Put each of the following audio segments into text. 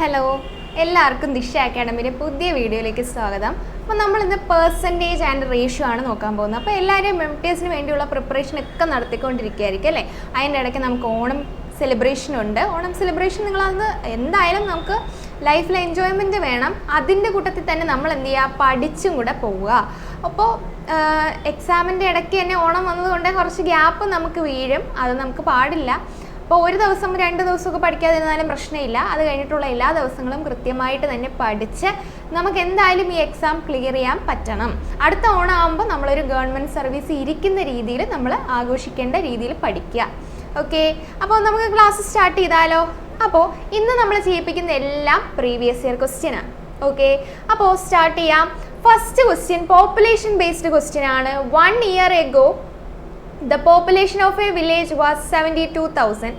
Hello, എല്ലാവർക്കും ദിശ അക്കാഡമിയുടെ പുതിയ വീഡിയോയിലേക്ക് സ്വാഗതം. അപ്പോൾ നമ്മളിന്ന് പെർസെൻറ്റേജ് ആൻഡ് റേഷ്യോ ആണ് നോക്കാൻ പോകുന്നത്. അപ്പോൾ എല്ലാവരും MTSന് വേണ്ടിയുള്ള പ്രിപ്പറേഷനൊക്കെ നടത്തിക്കൊണ്ടിരിക്കുകയായിരിക്കും അല്ലേ. അതിൻ്റെ ഇടയ്ക്ക് നമുക്ക് ഓണം സെലിബ്രേഷൻ ഉണ്ട്. ഓണം സെലിബ്രേഷൻ നിങ്ങളത് എന്തായാലും നമുക്ക് ലൈഫിൽ എൻജോയ്മെൻറ്റ് വേണം. അതിൻ്റെ കൂട്ടത്തിൽ തന്നെ നമ്മൾ എന്ത് ചെയ്യുക, പഠിച്ചും കൂടെ പോവുക. അപ്പോൾ എക്സാമിൻ്റെ ഇടയ്ക്ക് തന്നെ ഓണം വന്നതുകൊണ്ട് കുറച്ച് ഗ്യാപ്പ് നമുക്ക് വീഴും, അത് നമുക്ക് പാടില്ല. അപ്പോൾ ഒരു ദിവസം 2 ദിവസമൊക്കെ പഠിക്കാതിരുന്നാലും പ്രശ്നമില്ല. അത് കഴിഞ്ഞിട്ടുള്ള എല്ലാ ദിവസങ്ങളും കൃത്യമായിട്ട് തന്നെ പഠിച്ച് നമുക്ക് എന്തായാലും ഈ എക്സാം ക്ലിയർ ചെയ്യാൻ പറ്റണം. അടുത്ത ഓണം ആകുമ്പോൾ നമ്മളൊരു ഗവൺമെൻറ് സർവീസ് ഇരിക്കുന്ന രീതിയിൽ നമ്മൾ ആഘോഷിക്കേണ്ട രീതിയിൽ പഠിക്കുക. ഓക്കെ, അപ്പോൾ നമുക്ക് ക്ലാസ് സ്റ്റാർട്ട് ചെയ്താലോ? അപ്പോൾ ഇന്ന് നമ്മൾ ചെയ്യിപ്പിക്കുന്ന എല്ലാം പ്രീവിയസ് ഇയർ ക്വസ്റ്റ്യൻ ആണ്. ഓക്കെ, അപ്പോൾ സ്റ്റാർട്ട് ചെയ്യാം. First question population based question ആണ്. 1 year ago the population of a village was 72,000.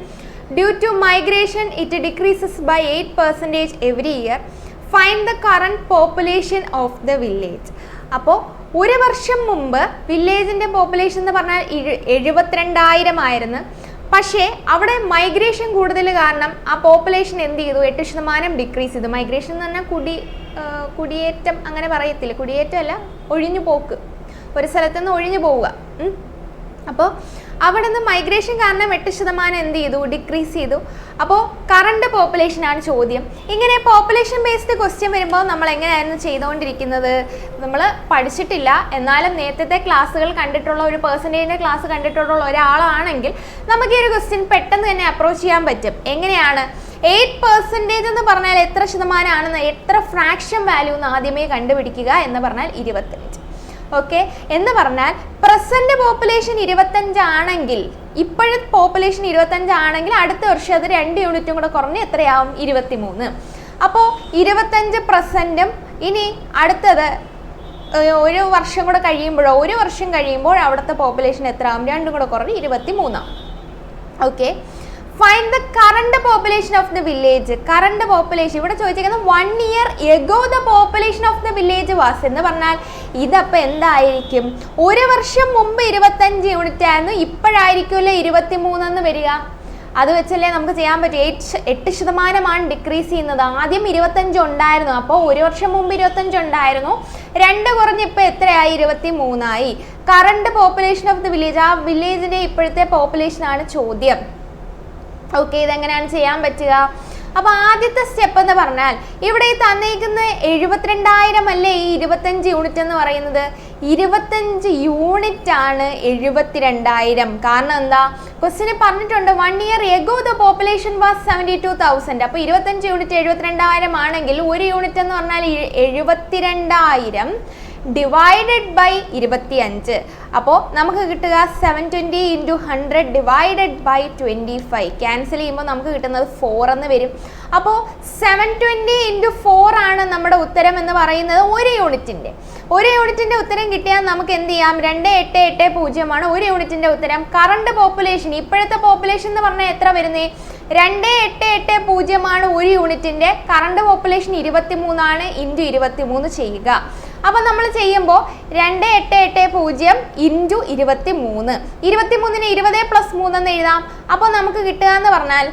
Due to migration, it decreases by 8% every year. Find the current population of the village. അപ്പോൾ ഒരു വർഷം മുമ്പ് വില്ലേജിൻ്റെ population എന്ന് പറഞ്ഞാൽ 72,000 ആയിരുന്നു. പക്ഷേ അവിടെ മൈഗ്രേഷൻ കൂടുതൽ കാരണം ആ പോപ്പുലേഷൻ എന്ത് ചെയ്തു, 8% ഡിക്രീസ് ചെയ്തു. മൈഗ്രേഷൻ എന്ന് പറഞ്ഞാൽ കുടിയേറ്റം അങ്ങനെ പറയത്തില്ല, കുടിയേറ്റമല്ല, ഒഴിഞ്ഞു പോക്ക്, ഒരു സ്ഥലത്തുനിന്ന് ഒഴിഞ്ഞു പോവുക. അപ്പോൾ അവിടെ നിന്ന് മൈഗ്രേഷൻ കാരണം 8% എന്ത് ചെയ്തു, ഡിക്രീസ് ചെയ്തു. അപ്പോൾ കറണ്ട് പോപ്പുലേഷനാണ് ചോദ്യം. ഇങ്ങനെ പോപ്പുലേഷൻ ബേസ്ഡ് ക്വസ്റ്റ്യൻ വരുമ്പോൾ നമ്മൾ എങ്ങനെയായിരുന്നു ചെയ്തുകൊണ്ടിരിക്കുന്നത്? നമ്മൾ പഠിച്ചിട്ടില്ല, എന്നാലും നേരത്തെ ക്ലാസ്സുകൾ കണ്ടിട്ടുള്ള ഒരു പെർസെൻറ്റേജിൻ്റെ ക്ലാസ് കണ്ടിട്ടുള്ള ഒരാളാണെങ്കിൽ നമുക്ക് ഈ ഒരു ക്വസ്റ്റ്യൻ പെട്ടെന്ന് തന്നെ അപ്രോച്ച് ചെയ്യാൻ പറ്റും. എങ്ങനെയാണ്? 8% എന്ന് പറഞ്ഞാൽ എത്ര ശതമാനമാണെന്ന്, എത്ര ഫ്രാക്ഷൻ വാല്യൂ എന്ന് ആദ്യമേ കണ്ടുപിടിക്കുക എന്ന് പറഞ്ഞാൽ 25. ഓക്കെ, എന്ന് പറഞ്ഞാൽ പ്രസന്റ് പോപ്പുലേഷൻ 25 ആണെങ്കിൽ, ഇപ്പോഴത്തെ പോപ്പുലേഷൻ 25 ആണെങ്കിൽ അടുത്ത വർഷം അത് 2 യൂണിറ്റും കൂടെ കുറഞ്ഞ് എത്രയാവും, 23. അപ്പോൾ 25 പ്രസൻറ്റും ഇനി അടുത്തത് ഒരു വർഷം കൂടെ കഴിയുമ്പോഴോ, ഒരു വർഷം കഴിയുമ്പോൾ അവിടുത്തെ പോപ്പുലേഷൻ എത്ര ആവും, 2 കൂടെ കുറഞ്ഞ് 23 ആവും. Okay, find the current population of the village. Current population ഇവിടെ ചോദിച്ചിരിക്കുന്നത് 1 year ago the population of the village was എന്ന് പറഞ്ഞാൽ ഇതപ്പോൾ എന്തായിരിക്കും? ഒരു വർഷം മുമ്പ് 25 യൂണിറ്റ് ആയിരുന്നു, ഇപ്പോഴായിരിക്കുമല്ലോ 23 എന്ന് വരിക. അത് വെച്ചല്ലേ നമുക്ക് ചെയ്യാൻ പറ്റും. 8% ഡിക്രീസ് ചെയ്യുന്നത്. ആദ്യം 25 ഉണ്ടായിരുന്നു, അപ്പോൾ ഒരു വർഷം മുമ്പ് 25 ഉണ്ടായിരുന്നു, 2 കുറഞ്ഞ് ഇപ്പോൾ എത്രയായി, 23 ആയി. Current population of the village, ആ വില്ലേജിൻ്റെ ഇപ്പോഴത്തെ പോപ്പുലേഷനാണ് ചോദ്യം. ഓക്കെ, ഇതെങ്ങനെയാണ് ചെയ്യാൻ പറ്റുക? അപ്പോൾ ആദ്യത്തെ സ്റ്റെപ്പ് എന്ന് പറഞ്ഞാൽ ഇവിടെ ഈ തന്നിരിക്കുന്ന 72,000 അല്ലേ ഈ 25 യൂണിറ്റ് എന്ന് പറയുന്നത്. 25 യൂണിറ്റ് ആണ് 72,000. കാരണം എന്താ, ക്വസ്റ്റിന് പറഞ്ഞിട്ടുണ്ട് 1 year ago the population was 72,000. അപ്പോൾ 25 യൂണിറ്റ് 72,000 ആണെങ്കിൽ ഒരു യൂണിറ്റ് എന്ന് പറഞ്ഞാൽ 72,000 ഡിവൈഡഡ് ബൈ 25. അപ്പോൾ നമുക്ക് കിട്ടുക 720 × 100 ഡിവൈഡഡ് ബൈ 25. ക്യാൻസൽ ചെയ്യുമ്പോൾ നമുക്ക് കിട്ടുന്നത് 4 എന്ന് വരും. അപ്പോൾ 720 × 4 ആണ് നമ്മുടെ ഉത്തരം എന്ന് പറയുന്നത്. ഒരു യൂണിറ്റിൻ്റെ ഉത്തരം കിട്ടിയാൽ നമുക്ക് എന്ത് ചെയ്യാം, 2880 ആണ് ഒരു യൂണിറ്റിൻ്റെ ഉത്തരം. കറണ്ട് പോപ്പുലേഷൻ, ഇപ്പോഴത്തെ പോപ്പുലേഷൻ എന്ന് പറഞ്ഞാൽ എത്ര വരുന്നത്, 2880 ആണ് ഒരു യൂണിറ്റിൻ്റെ. കറണ്ട് പോപ്പുലേഷൻ 23 ആണ്, × 23 ചെയ്യുക. അപ്പോൾ നമ്മൾ ചെയ്യുമ്പോൾ 2880 × 23. 23ന് 20 + 3 എന്ന് എഴുതാം. അപ്പോൾ നമുക്ക് കിട്ടുക എന്ന് പറഞ്ഞാൽ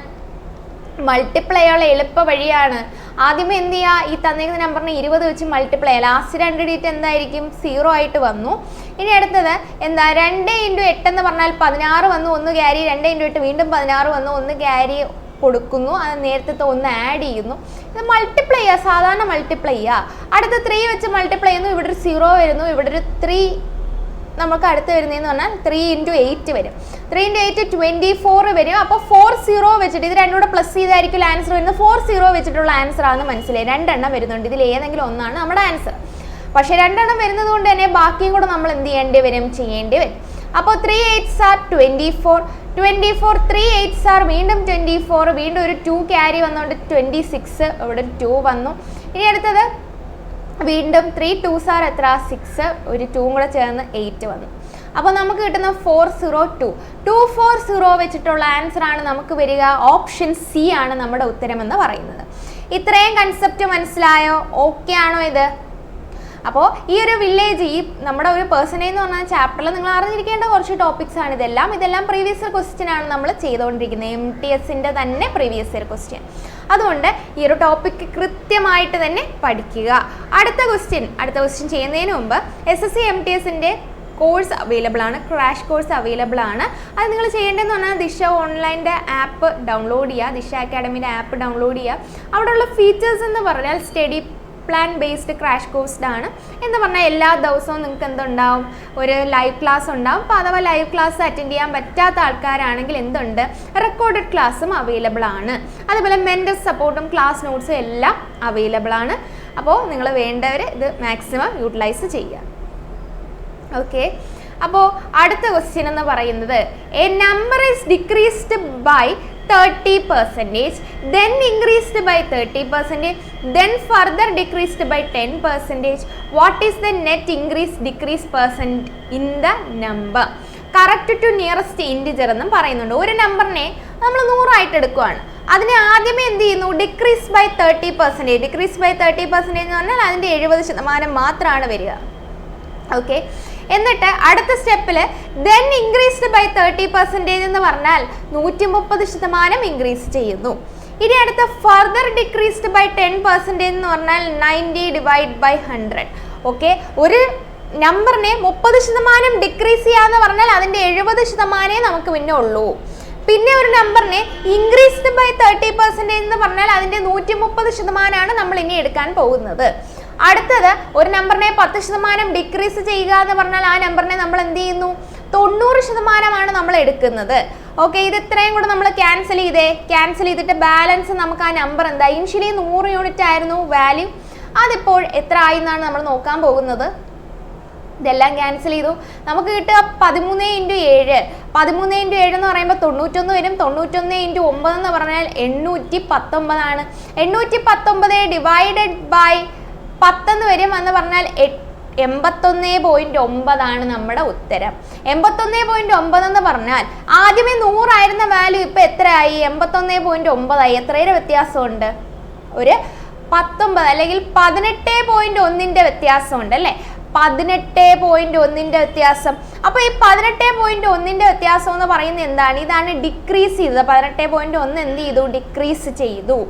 മൾട്ടിപ്ലൈയുള്ള എളുപ്പ വഴിയാണ്. ആദ്യമേ എന്ത് ചെയ്യുക, ഈ തന്നിരിക്കുന്ന നമ്പറിന് 20 വെച്ച് മൾട്ടിപ്ലൈ. ലാസ്റ്റ് 2 ഡിജിറ്റ് എന്തായിരിക്കും, 0 ആയിട്ട് വന്നു. ഇനി അടുത്തത് എന്താ, 2 × 8 എന്ന് പറഞ്ഞാൽ 16 വന്നു, 1 ക്യാരി. 2 × 8 വീണ്ടും 16 വന്നു, 1 ക്യാരി കൊടുക്കുന്നു. അത് നേരത്തെ 1 ആഡ് ചെയ്യുന്നു. ഇത് മൾട്ടിപ്ലൈ ചെയ്യുക, സാധാരണ മൾട്ടിപ്ലൈ ചെയ്യുക. അടുത്ത 3 വെച്ച് മൾട്ടിപ്ലൈ ചെയ്യുന്നു, ഇവിടെ ഒരു 0 വരുന്നു, ഇവിടെ ഒരു 3 നമുക്ക് അടുത്ത് വരുന്നതെന്ന് പറഞ്ഞാൽ 3 × 8 വരും. 3 × 8 24 വരും. അപ്പോൾ 40 വെച്ചിട്ട് ഇത് രണ്ടും കൂടെ പ്ലസ് ചെയ്തായിരിക്കും ആൻസർ വരുന്നത്. 40 വെച്ചിട്ടുള്ള ആൻസർ ആണെന്ന് മനസ്സിലായി. 2 എണ്ണം വരുന്നുണ്ട്, ഇതിൽ ഏതെങ്കിലും ഒന്നാണ് നമ്മുടെ ആൻസർ. പക്ഷേ 2 എണ്ണം വരുന്നത് കൊണ്ട് തന്നെ ബാക്കിയും കൂടെ നമ്മൾ എന്ത് ചെയ്യേണ്ടി വരും. അപ്പോൾ 3 8s are 24. 3 8s are വീണ്ടും 24. വീണ്ടും ഒരു 2 ക്യാരി വന്നുകൊണ്ട് 26. ഇവിടെ 2 വന്നു. ഇനി അടുത്തത് വീണ്ടും 3 2s are എത്ര, 6. ഒരു 2 കൂടെ ചേർന്ന് 8 വന്നു. അപ്പോൾ നമുക്ക് കിട്ടുന്ന 402. 240 വെച്ചിട്ടുള്ള ആൻസർ ആണ് നമുക്ക് വരിക. ഓപ്ഷൻ സി ആണ് നമ്മുടെ ഉത്തരം എന്ന് പറയുന്നത്. ഇത്രയും കൺസെപ്റ്റ് മനസ്സിലായോ? ഓക്കെ ആണോ ഇത്? അപ്പോൾ ഈ ഒരു വില്ലേജ്, ഈ നമ്മുടെ ഒരു പെർസെൻറ്റേജ് എന്ന് പറഞ്ഞ ചാപ്റ്ററിൽ നിങ്ങൾ അറിഞ്ഞിരിക്കേണ്ട കുറച്ച് ടോപ്പിക്സ് ആണ് ഇതെല്ലാം പ്രീവിയസ് ഇയർ ക്വസ്റ്റ്യൻ ആണ് നമ്മൾ ചെയ്തുകൊണ്ടിരിക്കുന്നത്. MTSൻ്റെ തന്നെ പ്രീവിയസ് ഇയർ ക്വസ്റ്റ്യൻ. അതുകൊണ്ട് ഈ ഒരു ടോപ്പിക്ക് കൃത്യമായിട്ട് തന്നെ പഠിക്കുക. അടുത്ത ക്വസ്റ്റ്യൻ ചെയ്യുന്നതിന് മുമ്പ് SSC MTSന്റെ കോഴ്സ് അവൈലബിൾ ആണ്, ക്രാഷ് കോഴ്സ് അവൈലബിൾ ആണ്. അത് നിങ്ങൾ ചെയ്യേണ്ടതെന്ന് പറഞ്ഞാൽ ദിശ ഓൺലൈൻ്റെ ആപ്പ് ഡൗൺലോഡ് ചെയ്യുക, ദിശ അക്കാഡമിയുടെ ആപ്പ് ഡൗൺലോഡ് ചെയ്യുക. അവിടെയുള്ള ഫീച്ചേഴ്സ് എന്ന് പറഞ്ഞാൽ സ്റ്റഡി പ്ലാൻ ബേസ്ഡ് ക്രാഷ് കോഴ്സ്ഡ് ആണ് എന്ന് പറഞ്ഞാൽ എല്ലാ ദിവസവും നിങ്ങൾക്ക് എന്തുണ്ടാവും, ഒരു ലൈവ് ക്ലാസ് ഉണ്ടാവും. അപ്പോൾ അഥവാ ലൈവ് ക്ലാസ് അറ്റൻഡ് ചെയ്യാൻ പറ്റാത്ത ആൾക്കാരാണെങ്കിൽ എന്തുണ്ട്, റെക്കോർഡഡ് ക്ലാസ്സും അവൈലബിൾ ആണ്. അതുപോലെ മെൻറ്റർ സപ്പോർട്ടും ക്ലാസ് നോട്ട്സും എല്ലാം അവൈലബിൾ ആണ്. അപ്പോൾ നിങ്ങൾ വേണ്ടവർ ഇത് മാക്സിമം യൂട്ടിലൈസ് ചെയ്യുക. ഓക്കെ, അപ്പോൾ അടുത്ത ക്വസ്റ്റ്യൻ എന്ന് പറയുന്നത് A number is decreased by 30%, then increased by 30%, then further decreased by 10%. What is the net decrease percent in the number? Correct to nearest integer എന്നും പറയുന്നുണ്ട്. ഒരു നമ്പറിനെ നമ്മൾ 100 ആയിട്ട് എടുക്കുകയാണ്, അതിനെ ആദ്യമേ എന്ത് ചെയ്യുന്നു, ഡിക്രീസ് ബൈ 30%. ഡിക്രീസ് ബൈ 30% എന്ന് പറഞ്ഞാൽ അതിൻ്റെ 70% മാത്രമാണ് വരിക. ഓക്കെ, എന്നിട്ട് അടുത്ത സ്റ്റെപ്പിൽ ദെൻ ഇൻക്രീസ്ഡ് ബൈ 30% എന്ന് പറഞ്ഞാൽ 130% ഇൻക്രീസ് ചെയ്യുന്നു. ഇനി അടുത്ത ഫർദർ ഡിക്രീസ്ഡ് ബൈ 10% എന്ന് പറഞ്ഞാൽ 90 ഡിവൈഡ് ബൈ 100. ഓക്കെ, ഒരു നമ്പറിനെ 30% ഡിക്രീസ് ചെയ്യാന്ന് പറഞ്ഞാൽ അതിൻ്റെ 70% നമുക്ക് പിന്നെ ഉള്ളൂ. പിന്നെ ഒരു നമ്പറിനെ ഇൻക്രീസ്ഡ് ബൈ 30% എന്ന് പറഞ്ഞാൽ അതിൻ്റെ 130% നമ്മൾ ഇനി എടുക്കാൻ പോകുന്നത്. അടുത്തത് ഒരു നമ്പറിനെ 10% ഡിക്രീസ് ചെയ്യുക എന്ന് പറഞ്ഞാൽ ആ നമ്പറിനെ നമ്മൾ എന്ത് ചെയ്യുന്നു, 90% നമ്മൾ എടുക്കുന്നത്. ഓക്കെ, ഇത് ഇത്രയും കൂടെ നമ്മൾ ക്യാൻസൽ ചെയ്തിട്ട് ബാലൻസ് നമുക്ക് ആ നമ്പർ എന്താ, ഇനിഷ്യലി 100 യൂണിറ്റ് ആയിരുന്നു വാല്യൂ, അതിപ്പോൾ എത്ര ആയി എന്നാണ് നമ്മൾ നോക്കാൻ പോകുന്നത്. ഇതെല്ലാം ക്യാൻസൽ ചെയ്തു, നമുക്ക് കിട്ടുക 13 × 7. 13 × 7 എന്ന് പറയുമ്പോൾ 91 വരും. 91 × 9 എന്ന് പറഞ്ഞാൽ 819 ആണ്. 819 ഡിവൈഡഡ് ബൈ 10 എന്ന് വരും എന്ന് പറഞ്ഞാൽ 81.9 ആണ് നമ്മുടെ ഉത്തരം. 81.9 എന്ന് പറഞ്ഞാൽ ആദ്യമേ 100 ആയിരുന്ന വാല്യൂ ഇപ്പം എത്രയായി, 81.9 ആയി. എത്രയുടെ വ്യത്യാസമുണ്ട്, ഒരു 19 അല്ലെങ്കിൽ 18.1 വ്യത്യാസമുണ്ട് അല്ലേ, 18.1 വ്യത്യാസം. അപ്പോൾ ഈ 18.1 വ്യത്യാസം എന്ന് പറയുന്നത് എന്താണ്, ഇതാണ് ഡിക്രീസ് ചെയ്തത്. 18.1 എന്ത് ചെയ്തു, ഡിക്രീസ് ചെയ്തു.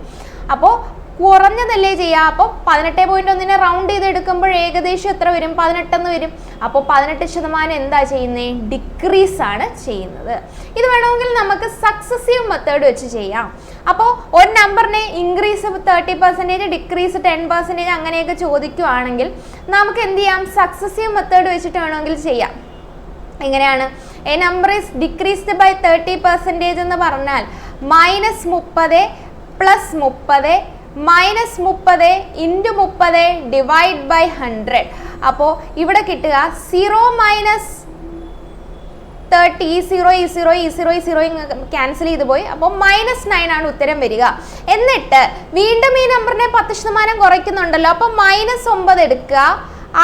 അപ്പോൾ കുറഞ്ഞതല്ലേ ചെയ്യുക. അപ്പോൾ 18.1 റൗണ്ട് ചെയ്ത് എടുക്കുമ്പോൾ ഏകദേശം എത്ര വരും, 18 എന്ന് വരും. അപ്പോൾ 18% എന്താ ചെയ്യുന്നത്, ഡിക്രീസ് ആണ് ചെയ്യുന്നത്. ഇത് വേണമെങ്കിൽ നമുക്ക് സക്സസീവ് മെത്തേഡ് വെച്ച് ചെയ്യാം. അപ്പോൾ ഒരു നമ്പറിനെ ഇൻക്രീസ് 30%, ഡിക്രീസ് 10% അങ്ങനെയൊക്കെ ചോദിക്കുകയാണെങ്കിൽ നമുക്ക് എന്ത് ചെയ്യാം, സക്സസീവ് മെത്തേഡ് വെച്ചിട്ട് വേണമെങ്കിൽ ചെയ്യാം. എങ്ങനെയാണ്, A number is decreased by 30% എന്ന് പറഞ്ഞാൽ -30 + 30 -30 × 30 ഡിവൈഡ് ബൈ 100. അപ്പോൾ ഇവിടെ കിട്ടുക 0 - 30, ഈ 0 ക്യാൻസൽ ചെയ്ത് പോയി. അപ്പോൾ -9 ആണ് ഉത്തരം വരിക. എന്നിട്ട് വീണ്ടും ഈ നമ്പറിനെ 10% കുറയ്ക്കുന്നുണ്ടല്ലോ, അപ്പോൾ -9 എടുക്കുക,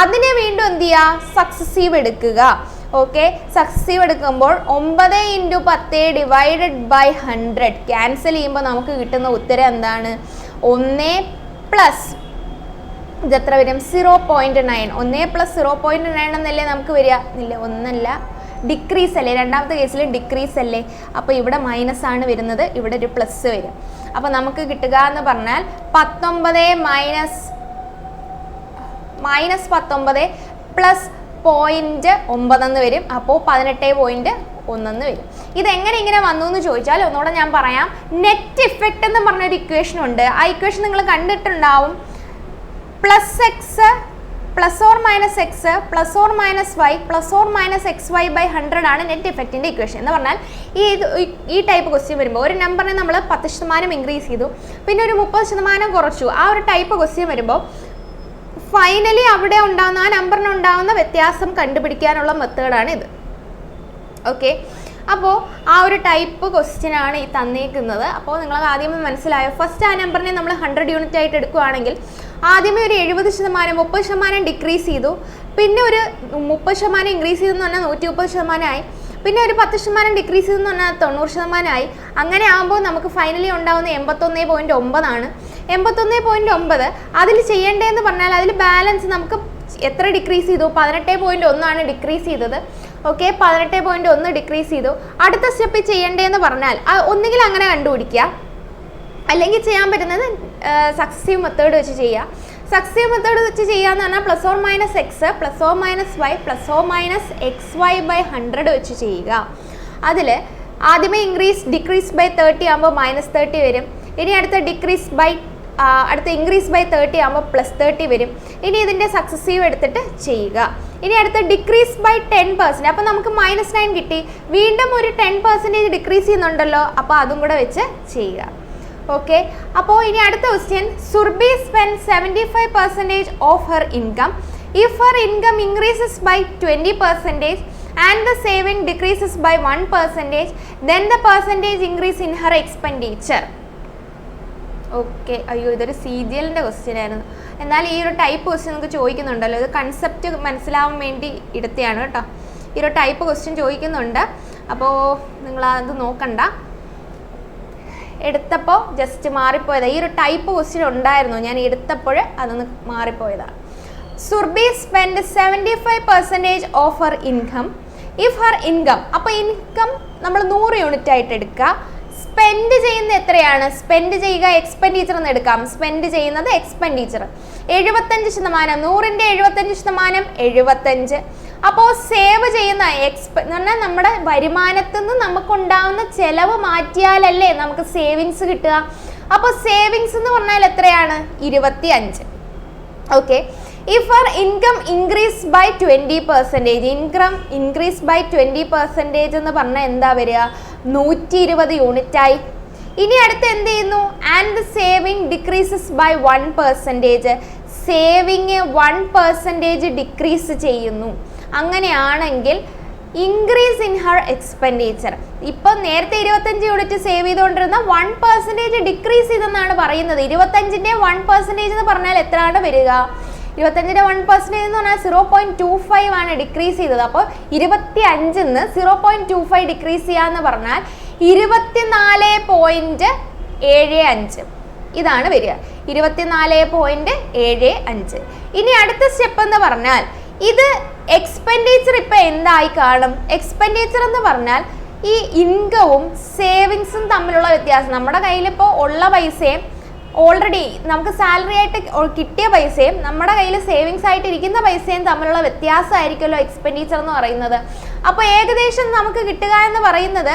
അതിനെ വീണ്ടും എന്ത് ചെയ്യുക, സക്സസീവ് എടുക്കുക. ഓക്കെ, സക്സസീവ് എടുക്കുമ്പോൾ 9 × 10 ഡിവൈഡഡ് ബൈ 100 ക്യാൻസൽ ചെയ്യുമ്പോൾ നമുക്ക് കിട്ടുന്ന ഉത്തരം എന്താണ്, 1 + ഇതെത്ര വരും, 0.9. 1 + 0.9 എന്നല്ലേ നമുക്ക് വരിക, ഇല്ല ഒന്നല്ല, ഡിക്രീസ് അല്ലേ, രണ്ടാമത്തെ കേസിൽ ഡിക്രീസ് അല്ലേ. അപ്പോൾ ഇവിടെ മൈനസ് ആണ് വരുന്നത്, ഇവിടെ ഒരു പ്ലസ് വരും. അപ്പോൾ നമുക്ക് കിട്ടുക എന്ന് പറഞ്ഞാൽ 19 - -19 + 0.9 എന്ന് വരും. അപ്പോൾ 18.1 എന്ന് വരും. ഇതെങ്ങനെ ഇങ്ങനെ വന്നു എന്ന് ചോദിച്ചാൽ ഒന്നുകൂടെ ഞാൻ പറയാം. നെറ്റ് ഇഫക്റ്റ് എന്ന് പറഞ്ഞൊരു ഇക്വേഷൻ ഉണ്ട്. ആ ഇക്വേഷൻ നിങ്ങൾ കണ്ടിട്ടുണ്ടാവും. +x ± x +or -y + or -xy/100 ആണ് നെറ്റ് ഇഫക്റ്റിൻ്റെ ഇക്വേഷൻ. എന്ന് പറഞ്ഞാൽ ഈ ടൈപ്പ് ക്വസ്റ്റ്യൻ വരുമ്പോൾ ഒരു നമ്പറിനെ നമ്മൾ 10% ഇൻക്രീസ് ചെയ്തു, പിന്നെ ഒരു 30% കുറച്ചു, ആ ഒരു ടൈപ്പ് ക്വസ്റ്റ്യൻ വരുമ്പോൾ ഫൈനലി അവിടെ ഉണ്ടാകുന്ന ആ നമ്പറിനുണ്ടാകുന്ന വ്യത്യാസം കണ്ടുപിടിക്കാനുള്ള മെത്തേഡാണ് ഇത്. ഓക്കെ, അപ്പോൾ ആ ഒരു ടൈപ്പ് ക്വസ്റ്റ്യൻ ആണ് ഈ തന്നേക്കുന്നത്. അപ്പോൾ നിങ്ങൾ ആദ്യമേ മനസ്സിലായോ, ഫസ്റ്റ് ആ നമ്പറിനെ നമ്മൾ 100 യൂണിറ്റ് ആയിട്ട് എടുക്കുകയാണെങ്കിൽ ആദ്യമേ ഒരു 70%, 30% ഡിക്രീസ് ചെയ്തു, പിന്നെ ഒരു 30% ഇൻക്രീസ് ചെയ്തെന്ന് പറഞ്ഞാൽ 130% ആയി, പിന്നെ ഒരു 10% ഡിക്രീസ് ചെയ്തെന്ന് പറഞ്ഞാൽ 90% ആയി. അങ്ങനെ ആകുമ്പോൾ നമുക്ക് ഫൈനലി ഉണ്ടാകുന്ന 81.9 ആണ്. 81.9 അതിൽ ചെയ്യേണ്ടതെന്ന് പറഞ്ഞാൽ അതിൽ ബാലൻസ് നമുക്ക് എത്ര ഡിക്രീസ് ചെയ്തു, 18.1 ആണ് ഡിക്രീസ് ചെയ്തത്. ഓക്കെ, 18.1 ഡിക്രീസ് ചെയ്തു. അടുത്ത സ്റ്റെപ്പ് ചെയ്യേണ്ടതെന്ന് പറഞ്ഞാൽ ഒന്നുകിൽ അങ്ങനെ കണ്ടുപിടിക്കുക, അല്ലെങ്കിൽ ചെയ്യാൻ പറ്റുന്നത് സക്സസീവ് മെത്തേഡ് വെച്ച് ചെയ്യുക. സക്സസീവ് മെത്തേഡ് വെച്ച് ചെയ്യാന്ന് പറഞ്ഞാൽ plus or minus X plus or minus Y plus or minus X Y by 100 വെച്ച് ചെയ്യുക. അതിൽ ആദ്യമേ ഡിക്രീസ് ബൈ 30 ആകുമ്പോൾ -30 വരും. ഇനി അടുത്ത ഇൻക്രീസ് ബൈ 30 ആകുമ്പോൾ +30 വരും. ഇനി ഇതിൻ്റെ സക്സസീവ് എടുത്തിട്ട് ചെയ്യുക. ഇനി അടുത്ത ഡിക്രീസ് ബൈ 10%, അപ്പോൾ നമുക്ക് -9 കിട്ടി. വീണ്ടും ഒരു 10% ഡിക്രീസ് ചെയ്യുന്നുണ്ടല്ലോ, അപ്പോൾ അതും കൂടെ വെച്ച് ചെയ്യുക. ഓക്കെ, അപ്പോൾ ഇനി അടുത്ത question, Surbhi spend 75% of her income. If her income increases by 20% and the saving decreases by 1%, then the percentage increase in her expenditure. Okay, അയ്യോ ഇതൊരു CGL-ൻ്റെ ക്വസ്റ്റ്യൻ ആയിരുന്നു. എന്നാൽ ഈ ഒരു ടൈപ്പ് ക്വസ്റ്റ്യൻ നമുക്ക് ചോദിക്കുന്നുണ്ടല്ലോ, ഇത് കൺസെപ്റ്റ് മനസ്സിലാവാൻ വേണ്ടി എടുത്തതാണ് കേട്ടോ. ഈ ഒരു ടൈപ്പ് ക്വസ്റ്റ്യൻ ചോദിക്കുന്നുണ്ട്, അപ്പോൾ നിങ്ങളത് നോക്കണ്ട. എടുത്തപ്പോൾ ജസ്റ്റ് മാറിപ്പോയതാണ്. ഈ ഒരു ടൈപ്പ് ക്വസ്റ്റ്യൻ ഉണ്ടായിരുന്നു, ഞാൻ എടുത്തപ്പോൾ അതൊന്ന് മാറിപ്പോയതാണ്. Surbhi spend 75% of her income. If her income, അപ്പോൾ ഇൻകം നമ്മൾ 100 യൂണിറ്റ് ആയിട്ട് എടുക്കുക. സ്പെൻഡ് ചെയ്യുന്ന എത്രയാണ്? സ്പെൻഡ് ചെയ്യുക എക്സ്പെൻഡിച്ചർ എന്ന് എടുക്കാം. സ്പെൻഡ് ചെയ്യുന്നത് എക്സ്പെൻഡിച്ചർ 75%. 100ൻ്റെ 75% 75. അപ്പോൾ സേവ് ചെയ്യുന്ന എന്ന് പറഞ്ഞാൽ നമ്മുടെ വരുമാനത്തിൽ നിന്ന് നമുക്കുണ്ടാവുന്ന ചിലവ് മാറ്റിയാലല്ലേ നമുക്ക് സേവിങ്സ് കിട്ടുക. അപ്പോൾ സേവിങ്സ് എന്ന് പറഞ്ഞാൽ എത്രയാണ്? 25. Okay, if her income increase by 20%, income increase by 20% എന്ന് പറഞ്ഞാൽ എന്താ വരിക? 120 യൂണിറ്റായി. ഇനി അടുത്ത് എന്ത് ചെയ്യുന്നു? And saving decreases by 1%, saving 1% decrease ചെയ്യുന്നു. അങ്ങനെയാണെങ്കിൽ ഇൻക്രീസ് ഇൻ ഹർ എക്സ്പെൻഡിച്ചർ, ഇപ്പം നേരത്തെ 25 യൂണിറ്റ് സേവ് ചെയ്തുകൊണ്ടിരുന്ന 1% ഡിക്രീസ് ചെയ്തെന്നാണ് പറയുന്നത്. 25ൻ്റെ 1% എന്ന് പറഞ്ഞാൽ എത്രയാണ് വരിക? 25ൻ്റെ 1% എന്ന് പറഞ്ഞാൽ 0.25 ആണ് ഡിക്രീസ് ചെയ്തത്. അപ്പോൾ 25-ന്ന് 0.25 ഡിക്രീസ് ചെയ്യാന്ന് പറഞ്ഞാൽ 24.75 ഇതാണ് വരിക. 24.75. ഇനി അടുത്ത സ്റ്റെപ്പ് എന്ന് പറഞ്ഞാൽ ഇത് എക്സ്പെൻഡിച്ചർ ഇപ്പം എന്തായി കാണും? എക്സ്പെൻഡിച്ചർ എന്ന് പറഞ്ഞാൽ ഈ ഇൻകവും സേവിങ്സും തമ്മിലുള്ള വ്യത്യാസം. നമ്മുടെ കയ്യിലിപ്പോൾ ഉള്ള പൈസയും ഓൾറെഡി നമുക്ക് സാലറി ആയിട്ട് കിട്ടിയ പൈസയും നമ്മുടെ കയ്യിൽ സേവിങ്സ് ആയിട്ട് ഇരിക്കുന്ന പൈസയും തമ്മിലുള്ള വ്യത്യാസമായിരിക്കുമല്ലോ എക്സ്പെൻഡിച്ചർ എന്ന് പറയുന്നത്. അപ്പോൾ ഏകദേശം നമുക്ക് കിട്ടുക എന്ന് പറയുന്നത്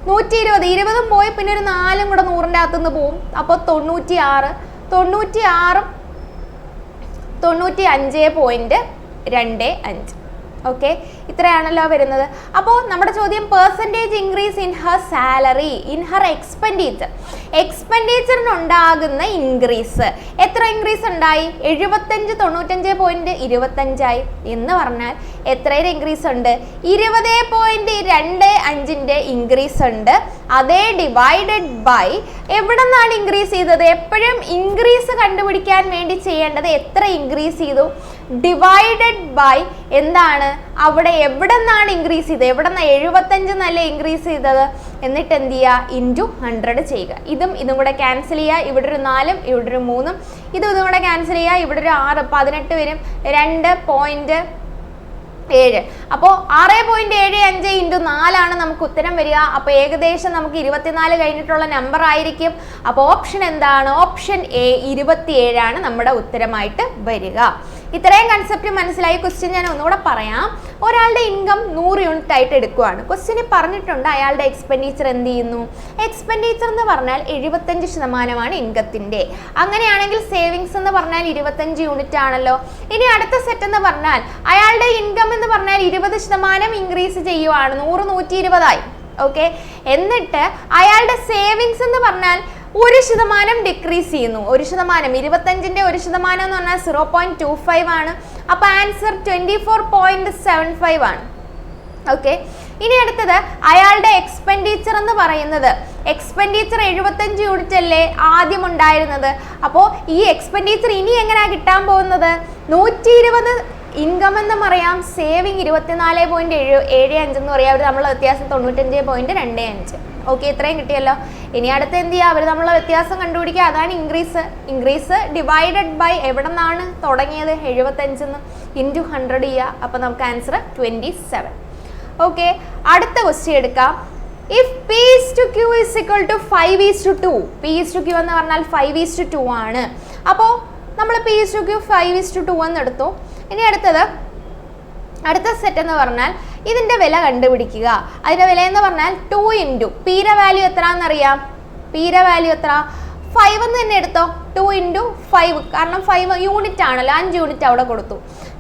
120. 20 പോയി പിന്നെ ഒരു 4 കൂടെ 100ൻ്റെ അകത്തുനിന്ന് പോവും. അപ്പോൾ 96. 95.25. ഓക്കെ, ഇത്രയാണല്ലോ വരുന്നത്. അപ്പോൾ നമ്മുടെ ചോദ്യം percentage increase in her salary, in her expenditure. എക്സ്പെൻഡിച്ചറിനുണ്ടാകുന്ന ഇൻക്രീസ് എത്ര ഇൻക്രീസ് ഉണ്ടായി? 75 95.25 എന്ന് പറഞ്ഞാൽ എത്രയുടെ ഇൻക്രീസ് ഉണ്ട്? 20.25ൻ്റെ ഇൻക്രീസ് ഉണ്ട്. അതേ ഡിവൈഡഡ് ബൈ എവിടെ നിന്നാണ് ഇൻക്രീസ് ചെയ്തത്? എപ്പോഴും ഇൻക്രീസ് കണ്ടുപിടിക്കാൻ വേണ്ടി ചെയ്യേണ്ടത് എത്ര ഇൻക്രീസ് ചെയ്തു? ഡിവൈഡഡ് ബൈ എന്താണ്? അവിടെ എവിടെ നിന്നാണ് ഇൻക്രീസ് ചെയ്തത്? എവിടെ നിന്നാണ്? 75 എന്നല്ലേ ഇൻക്രീസ് ചെയ്തത്. എന്നിട്ട് എന്ത് ചെയ്യുക? ഇൻറ്റു 100 ചെയ്യുക. ഇതും കൂടെ ക്യാൻസൽ ചെയ്യുക. ഇവിടെ ഒരു 4ഉം ഇവിടെ ഒരു 3ഉം. ഇതും കൂടെ ക്യാൻസൽ ചെയ്യുക. ഇവിടെ ഒരു 6 18 വരും. 2.7. അപ്പോൾ 6.75 ഇൻറ്റു 4 നമുക്ക് ഉത്തരം വരിക. അപ്പോൾ ഏകദേശം നമുക്ക് 24 കഴിഞ്ഞിട്ടുള്ള നമ്പർ ആയിരിക്കും. അപ്പോൾ ഓപ്ഷൻ എന്താണ്? ഓപ്ഷൻ എ 27 നമ്മുടെ ഉത്തരമായിട്ട് വരിക. ഇത്രയും കൺസെപ്റ്റ് മനസ്സിലായി. ക്വസ്റ്റ്യൻ ഞാൻ ഒന്നുകൂടെ പറയാം. ഒരാളുടെ ഇൻകം 100 യൂണിറ്റ് ആയിട്ട് എടുക്കുകയാണ്. ക്വസ്റ്റ്യന് പറഞ്ഞിട്ടുണ്ട് അയാളുടെ എക്സ്പെൻഡിച്ചർ എന്ത് ചെയ്യുന്നു? എക്സ്പെൻഡിച്ചർ എന്ന് പറഞ്ഞാൽ 75% ഇൻകത്തിൻ്റെ. അങ്ങനെയാണെങ്കിൽ സേവിങ്സ് എന്ന് പറഞ്ഞാൽ 25 യൂണിറ്റ് ആണല്ലോ. ഇനി അടുത്ത സെറ്റ് എന്ന് പറഞ്ഞാൽ അയാളുടെ ഇൻകം എന്ന് പറഞ്ഞാൽ 20% ഇൻക്രീസ് ചെയ്യുവാണ്. 100 120 ആയി. ഓക്കെ, എന്നിട്ട് അയാളുടെ സേവിങ്സ് എന്ന് പറഞ്ഞാൽ 1% ഡിക്രീസ് ചെയ്യുന്നു. 1%, 25ൻ്റെ 1% എന്ന് പറഞ്ഞാൽ 0.25 ആണ്. അപ്പോൾ ആൻസർ 24.75 ആണ്. ഓക്കെ, ഇനി അടുത്തത് അയാളുടെ എക്സ്പെൻഡിച്ചർ എന്ന് പറയുന്നത്, എക്സ്പെൻഡിച്ചർ 75 യൂണിറ്റ് അല്ലേ ആദ്യം ഉണ്ടായിരുന്നത്. അപ്പോൾ ഈ എക്സ്പെൻഡിച്ചർ ഇനി എങ്ങനെയാണ് കിട്ടാൻ പോകുന്നത്? 120 ഇൻകം എന്ന് പറയാം, സേവിങ് 24.75 എന്ന് പറയാം. അവർ നമ്മളെ വ്യത്യാസം 95.25. ഓക്കെ, ഇത്രയും കിട്ടിയല്ലോ. ഇനി അടുത്ത് എന്ത് ചെയ്യുക? അവർ നമ്മളെ വ്യത്യാസം കണ്ടുപിടിക്കുക. അതാണ് ഇൻക്രീസ് ഡിവൈഡഡ് ബൈ എവിടെ നിന്നാണ് തുടങ്ങിയത്? 75 ഇൻറ്റു 100 ചെയ്യുക. അപ്പോൾ നമുക്ക് ആൻസർ 27. ഓക്കെ, അടുത്ത ക്വസ്റ്റ്യൻ എടുക്കാം. If P is to Q is equal to 5 is to 2, P is to Q എന്ന് പറഞ്ഞാൽ 5 is to 2 ആണ്. അപ്പോൾ നമ്മൾ P is to Q 5 is to 2 എന്ന് എടുത്തു. ഇനി അടുത്ത സെറ്റ് എന്ന് പറഞ്ഞാൽ ഇതിൻ്റെ വില കണ്ടുപിടിക്കുക. അതിൻ്റെ വില എന്ന് പറഞ്ഞാൽ 2 ഇൻറ്റു Pയുടെ വാല്യൂ എത്ര എന്നറിയാം. Pയുടെ വാല്യൂ എത്ര? 5 എന്ന് തന്നെ എടുത്തോ. 2 ഇൻറ്റു 5, കാരണം 5 യൂണിറ്റ് ആണല്ലോ, 5 യൂണിറ്റ് അവിടെ കൊടുത്തു.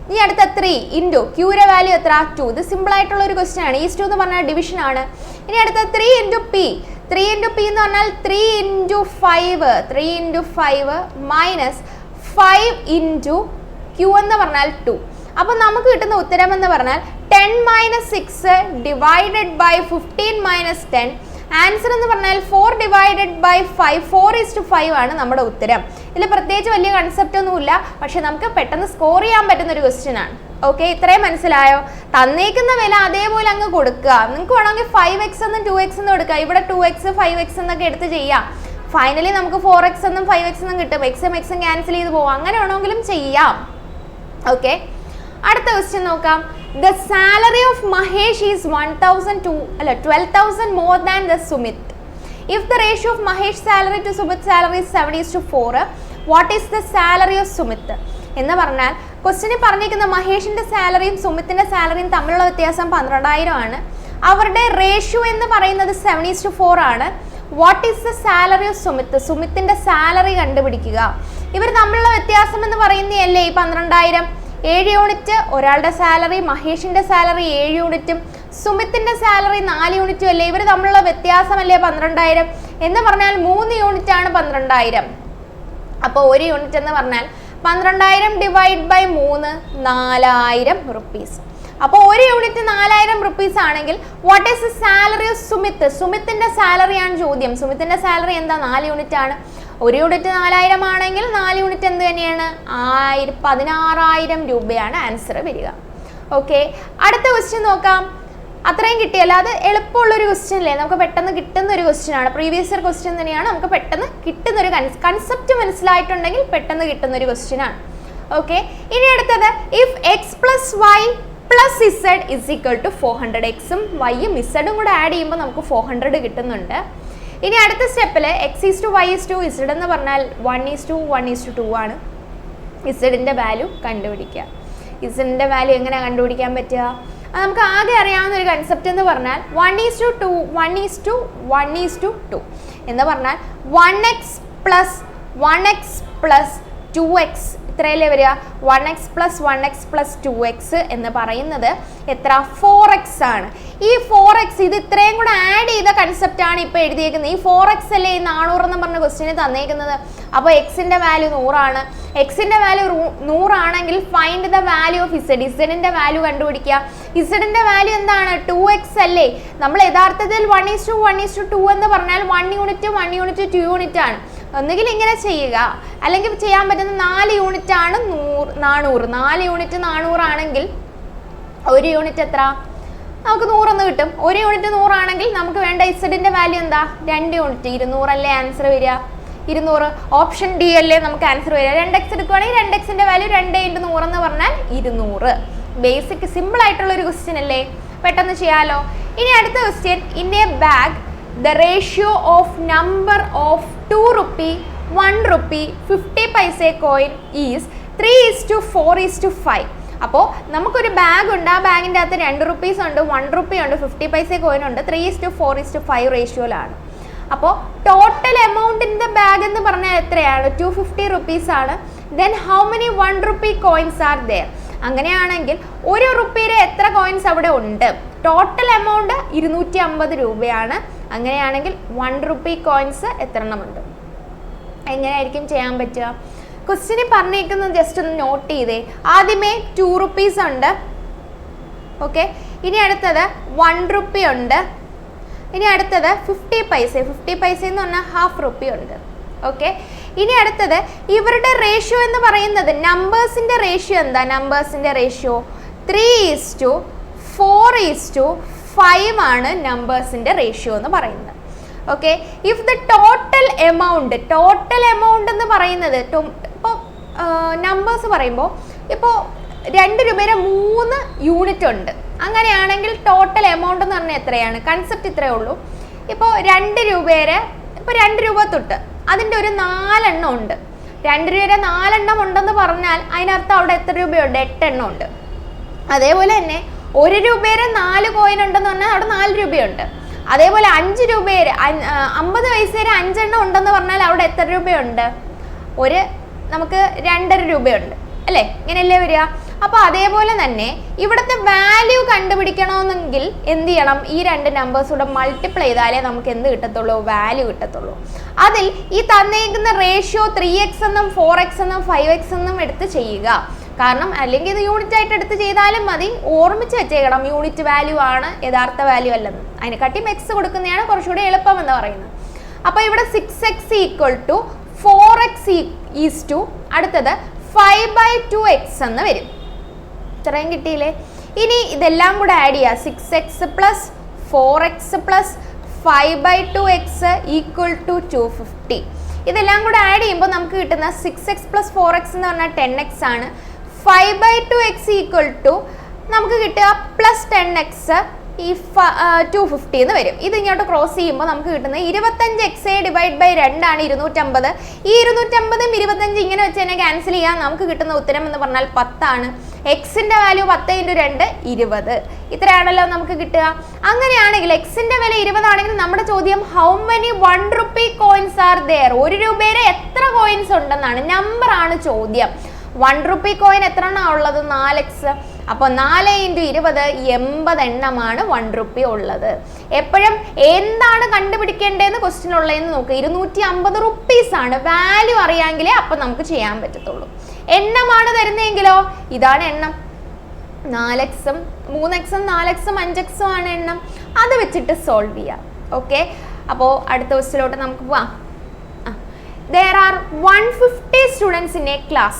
ഇനി അടുത്ത 3 ഇൻറ്റു Qയുടെ വാല്യൂ എത്ര? 2. ഇത് സിമ്പിൾ ആയിട്ടുള്ള ഒരു ക്വസ്റ്റ്യൻ ആണ്. ഈസ് 2 എന്ന് പറഞ്ഞാൽ ഡിവിഷൻ ആണ്. ഇനി അടുത്ത 3 ഇൻറ്റു P. 3 ഇൻറ്റു P എന്ന് പറഞ്ഞാൽ 3 ഇൻറ്റു 5 മൈനസ് 5 ഇൻറ്റു Q എന്ന് പറഞ്ഞാൽ 2. അപ്പോൾ നമുക്ക് കിട്ടുന്ന ഉത്തരം എന്ന് പറഞ്ഞാൽ 10 minus 6 divided by 15 minus 10. Answer എന്ന് പറഞ്ഞാൽ 4 ഡിവൈഡഡ് ബൈ 5, 4:5 ആണ് നമ്മുടെ ഉത്തരം. ഇതിൽ പ്രത്യേകിച്ച് വലിയ കൺസെപ്റ്റ് ഒന്നുമില്ല, പക്ഷെ നമുക്ക് പെട്ടെന്ന് സ്കോർ ചെയ്യാൻ പറ്റുന്ന ഒരു ക്വസ്റ്റ്യൻ ആണ്. ഓക്കെ, ഇത്രയും മനസ്സിലായോ? തന്നേക്കുന്ന വില അതേപോലെ അങ്ങ് കൊടുക്കുക. നിങ്ങൾക്ക് വേണമെങ്കിൽ 5x എന്നും 2x എന്നും എടുക്കുക. ഇവിടെ 2x 5x എന്നൊക്കെ എടുത്ത് ചെയ്യാം. ഫൈനലി നമുക്ക് 4x എന്നും 5x എന്നും കിട്ടും. എക്സും ക്യാൻസൽ ചെയ്ത് പോവാം. അങ്ങനെ വേണമെങ്കിലും ചെയ്യാം. ഓക്കെ, അടുത്ത ക്വസ്റ്റ്യൻ നോക്കാം. The salary of Mahesh is 12,000 more than the Sumit. If the ratio of Mahesh salary to Sumit salary is 7:4, what is the salary of Sumit? എന്ന് പറഞ്ഞാൽ ക്വസ്റ്റ്യനിൽ പറഞ്ഞിരിക്കുന്ന മഹേഷിൻ്റെ സാലറിയും സുമിത്തിൻ്റെ സാലറിയും തമ്മിലുള്ള വ്യത്യാസം 12,000 ആണ്. അവരുടെ റേഷ്യോ എന്ന് പറയുന്നത് 7:4 ആണ്. What is the salary of Sumit? സുമിത്തിൻ്റെ സാലറി കണ്ടുപിടിക്കുക. ഇവർ തമ്മിലുള്ള വ്യത്യാസം എന്ന് പറയുന്നതല്ലേ ഈ 12,000. 7 യൂണിറ്റ് ഒരാളുടെ സാലറി, മഹേഷിൻ്റെ സാലറി 7 യൂണിറ്റും സുമിത്തിൻ്റെ സാലറി 4 യൂണിറ്റും അല്ലേ. ഇവർ തമ്മിലുള്ള വ്യത്യാസമല്ലേ 12,000 എന്ന് പറഞ്ഞാൽ 3 യൂണിറ്റ് ആണ് 12,000. അപ്പോൾ 1 യൂണിറ്റ് എന്ന് പറഞ്ഞാൽ 12,000 ഡിവൈഡ് ബൈ 3, 4,000 റുപ്പീസ്. അപ്പോൾ 1 യൂണിറ്റ് 4,000 റുപ്പീസ് ആണെങ്കിൽ what is the salary of Sumit? സുമിത്തിൻ്റെ സാലറിയാണ് ചോദ്യം. സുമിത്തിൻ്റെ സാലറി എന്താ? 4 യൂണിറ്റ് ആണ്. 1 യൂണിറ്റ് 4,000 ആണെങ്കിൽ 4 യൂണിറ്റ് എന്ത് തന്നെയാണ്? 16,000 രൂപയാണ് ആൻസർ വരിക. ഓക്കെ, അടുത്ത ക്വസ്റ്റ്യൻ നോക്കാം. അത്രയും കിട്ടിയല്ല, അത് എളുപ്പമുള്ളൊരു ക്വസ്റ്റ്യൻ അല്ലേ, നമുക്ക് പെട്ടെന്ന് കിട്ടുന്ന ഒരു ക്വസ്റ്റ്യൻ ആണ്. പ്രീവിയസ് ഇയർ ക്വസ്റ്റ്യൻ തന്നെയാണ്, നമുക്ക് പെട്ടെന്ന് കിട്ടുന്നൊരു കൺസെപ്റ്റ് മനസ്സിലായിട്ടുണ്ടെങ്കിൽ പെട്ടെന്ന് കിട്ടുന്നൊരു ക്വസ്റ്റ്യൻ ആണ്. ഓക്കെ, ഇനി അടുത്തത് if X plus Y plus Z is equal to 400. എക്സും വൈയും ഇസഡും കൂടെ ആഡ് ചെയ്യുമ്പോൾ നമുക്ക് 400 കിട്ടുന്നുണ്ട്. ഇനി അടുത്ത സ്റ്റെപ്പിൽ X is to Y is to Z എന്ന് പറഞ്ഞാൽ 1:1:2 ആണ്. ഇസഡിൻ്റെ വാല്യൂ കണ്ടുപിടിക്കുക. ഇസഡിൻ്റെ വാല്യൂ എങ്ങനെയാണ് കണ്ടുപിടിക്കാൻ പറ്റുക? അത് നമുക്ക് ആകെ അറിയാവുന്ന ഒരു കൺസെപ്റ്റ് എന്ന് പറഞ്ഞാൽ 1:1:2 എന്ന് പറഞ്ഞാൽ 1x പ്ലസ് 2x ഇത്രയല്ലേ വരിക. 1x പ്ലസ് 2x എന്ന് പറയുന്നത് എത്ര? 4x ആണ്. ഈ 4x ഇത് ഇത്രയും കൂടെ ആഡ് ചെയ്ത കൺസെപ്റ്റ് ആണ് ഇപ്പോൾ എഴുതിയേക്കുന്നത്. ഈ 4x അല്ലേ ഈ 400 എന്ന് പറഞ്ഞ ക്വസ്റ്റ്യന് തന്നേക്കുന്നത്. അപ്പോൾ എക്സിൻ്റെ വാല്യൂ 100 ആണ്. എക്സിൻ്റെ വാല്യൂ 100 ആണെങ്കിൽ find the value of Z. ഇസഡിൻ്റെ വാല്യൂ കണ്ടുപിടിക്കുക. ഇസഡിൻ്റെ വാല്യൂ എന്താണ്? 2x അല്ലേ. നമ്മൾ യഥാർത്ഥത്തിൽ 1:1:2 എന്ന് പറഞ്ഞാൽ 1 യൂണിറ്റ് 2 യൂണിറ്റ് ആണ്. ഒന്നുകിൽ ഇങ്ങനെ ചെയ്യുക, അല്ലെങ്കിൽ ചെയ്യാൻ പറ്റുന്ന 4 യൂണിറ്റ് ആണ് 400. 4 യൂണിറ്റ് 400 ആണെങ്കിൽ 1 യൂണിറ്റ് എത്ര? നമുക്ക് 100 എന്ന് കിട്ടും. 1 യൂണിറ്റ് 100 ആണെങ്കിൽ നമുക്ക് വേണ്ട ഇസഡിൻ്റെ വാല്യൂ എന്താ? 2 യൂണിറ്റ് 200 അല്ലേ ആൻസർ വരിക. 200 ഓപ്ഷൻ ഡി അല്ലേ നമുക്ക് ആൻസർ വരിക. 2x എടുക്കുകയാണെങ്കിൽ 2xൻ്റെ വാല്യൂ 2×100 എന്ന് പറഞ്ഞാൽ 200. ബേസിക് സിമ്പിൾ ആയിട്ടുള്ള ഒരു ക്വസ്റ്റ്യൻ അല്ലേ, പെട്ടെന്ന് ചെയ്യാലോ. ഇനി അടുത്ത question. In A bag the ratio of number of 2 rupee, 1 rupee, 50 paise coin is 3:4:5. അപ്പോൾ നമുക്കൊരു ബാഗ് ഉണ്ട്. ആ ബാഗിൻ്റെ അകത്ത് 2 റുപ്പീസ് ഉണ്ട്, 1 റുപ്പി ഉണ്ട്, 50 പൈസ കോയിൻ ഉണ്ട്. 3:4:5 റേഷ്യോയിലാണ്. അപ്പോൾ total amount in the bag എന്ന് പറഞ്ഞാൽ എത്രയാണ്? 250 റുപ്പീസ് ആണ്. Then how many 1 rupee coins are there? അങ്ങനെയാണെങ്കിൽ 1 റുപ്പിയുടെ എത്ര കോയിൻസ് അവിടെ ഉണ്ട്? ടോട്ടൽ എമൗണ്ട് 250 രൂപയാണ്. അങ്ങനെയാണെങ്കിൽ 1 rupee കോയിൻസ് എത്ര എണ്ണമുണ്ട്? എങ്ങനെയായിരിക്കും ചെയ്യാൻ പറ്റുക? ക്വസ്റ്റ്യന് പറഞ്ഞേക്കുന്നത് ജസ്റ്റ് ഒന്ന് നോട്ട് ചെയ്തേ. ആദ്യമേ 2 റുപ്പീസ് ഉണ്ട്. ഓക്കെ, ഇനി അടുത്തത് 1 rupee ഉണ്ട്. ഇനി അടുത്തത് 50 പൈസ. 50 പൈസ എന്ന് പറഞ്ഞാൽ 1/2 rupee ഉണ്ട്. ഓക്കെ, ഇനി അടുത്തത് ഇവരുടെ റേഷ്യോ എന്ന് പറയുന്നത് നമ്പേഴ്സിൻ്റെ റേഷ്യോ എന്താ? നമ്പേഴ്സിൻ്റെ റേഷ്യോ 3:4:5 ആണ് നമ്പേഴ്സിൻ്റെ റേഷ്യോ എന്ന് പറയുന്നത്. Okay, if the total amount എന്ന് പറയുന്നത് ഇപ്പോൾ നമ്പേഴ്സ് പറയുമ്പോൾ ഇപ്പോൾ 2 രൂപയുടെ 3 യൂണിറ്റ് ഉണ്ട്. അങ്ങനെയാണെങ്കിൽ ടോട്ടൽ എമൗണ്ട് എന്ന് പറഞ്ഞാൽ എത്രയാണ്? കൺസെപ്റ്റ് ഇത്രയേ ഉള്ളൂ. ഇപ്പോൾ 2 രൂപയുടെ ഇപ്പോൾ 2 രൂപ തൊട്ട് അതിൻ്റെ ഒരു 4 എണ്ണം ഉണ്ട്. 2 രൂപയുടെ 4 എണ്ണം ഉണ്ടെന്ന് പറഞ്ഞാൽ അതിനർത്ഥം അവിടെ എത്ര രൂപയുണ്ട്? 8 എണ്ണം ഉണ്ട്. അതേപോലെ തന്നെ 1 രൂപയുടെ 4 കോയിൻ ഉണ്ടെന്ന് പറഞ്ഞാൽ അവിടെ 4 രൂപയുണ്ട്. അതേപോലെ 5 രൂപയുടെ 50 പൈസയുടെ 5 എണ്ണം ഉണ്ടെന്ന് പറഞ്ഞാൽ അവിടെ എത്ര രൂപയുണ്ട്? നമുക്ക് 2.5 രൂപയുണ്ട് അല്ലേ? ഇങ്ങനെയല്ലേ വരിക? അപ്പോൾ അതേപോലെ തന്നെ ഇവിടുത്തെ വാല്യൂ കണ്ടുപിടിക്കണമെന്നെങ്കിൽ എന്ത് ചെയ്യണം? ഈ 2 നമ്പേഴ്സൂടെ മൾട്ടിപ്ലൈ ചെയ്താലേ നമുക്ക് എന്ത് കിട്ടത്തുള്ളൂ? വാല്യൂ കിട്ടത്തുള്ളൂ. അതിൽ ഈ തന്നേക്കുന്ന റേഷ്യോ 3x എന്നും 4x എന്നും 5x എന്നും എടുത്ത് ചെയ്യുക. കാരണം അല്ലെങ്കിൽ ഇത് യൂണിറ്റ് ആയിട്ട് എടുത്ത് ചെയ്താലും മതി, ഓർമ്മിച്ച് വെച്ചേക്കണം യൂണിറ്റ് വാല്യൂ ആണ് യഥാർത്ഥ വാല്യൂ അല്ലെന്ന്. അതിനെക്കാട്ടിയും എക്സ് കൊടുക്കുന്നതാണ് കുറച്ചുകൂടി എളുപ്പം എന്ന് പറയുന്നത്. അപ്പോൾ ഇവിടെ 6x = 4x അടുത്തത് 5/2x എന്ന് വരും. ഇത്രയും കിട്ടിയില്ലേ? ഇനി ഇതെല്ലാം കൂടെ ആഡ് ചെയ്യുക. 6x + 4x + 5/2x = 250. ഇതെല്ലാം കൂടെ ആഡ് ചെയ്യുമ്പോൾ നമുക്ക് കിട്ടുന്ന 6x + 4x എന്ന് പറഞ്ഞാൽ 10x ആണ്. 5/2x = നമുക്ക് കിട്ടുക +10x ഈ 250 എന്ന് വരും. ഇത് ഇങ്ങോട്ട് ക്രോസ് ചെയ്യുമ്പോൾ നമുക്ക് കിട്ടുന്നത് 25x / 2 ആണ് 250. ഈ 250ഉം 25 ഇങ്ങനെ വെച്ച് തന്നെ ക്യാൻസൽ ചെയ്യാം. നമുക്ക് കിട്ടുന്ന ഉത്തരം എന്ന് പറഞ്ഞാൽ 10 ആണ്. എക്സിന്റെ വാല്യൂ 10 × 2 20. ഇത്രയാണല്ലോ നമുക്ക് കിട്ടുക. അങ്ങനെയാണെങ്കിൽ എക്സിന്റെ വില 20 ആണെങ്കിൽ നമ്മുടെ ചോദ്യം how many 1 rupee coins are there? 1 രൂപയുടെ എത്ര കോയിൻസ് ഉണ്ടെന്നാണ്, നമ്പർ ആണ് ചോദ്യം. 1 rupee കോയിൻ എത്ര എണ്ണമാണ് ഉള്ളത്? 4x. അപ്പോൾ 4 × 20 80 എണ്ണമാണ് 1 rupee ഉള്ളത്. എപ്പോഴും എന്താണ് കണ്ടുപിടിക്കേണ്ടതെന്ന് ക്വസ്റ്റ്യൻ ഉള്ളതെന്ന് നോക്കുക. 250 rupees ആണ്. വാല്യൂ അറിയാമെങ്കിലേ അപ്പം നമുക്ക് ചെയ്യാൻ പറ്റത്തുള്ളൂ. എണ്ണമാണ് തരുന്നതെങ്കിലോ ഇതാണ് എണ്ണം. 4x-ഉം 3x-ഉം 4x-ഉം 5x-ഉം ആണ് എണ്ണം. അത് വെച്ചിട്ട് സോൾവ് ചെയ്യാം. ഓക്കെ, അപ്പോൾ അടുത്ത ക്വസ്റ്റ്യനിലോട്ട് നമുക്ക് പോവാം. There are 150 students in a class.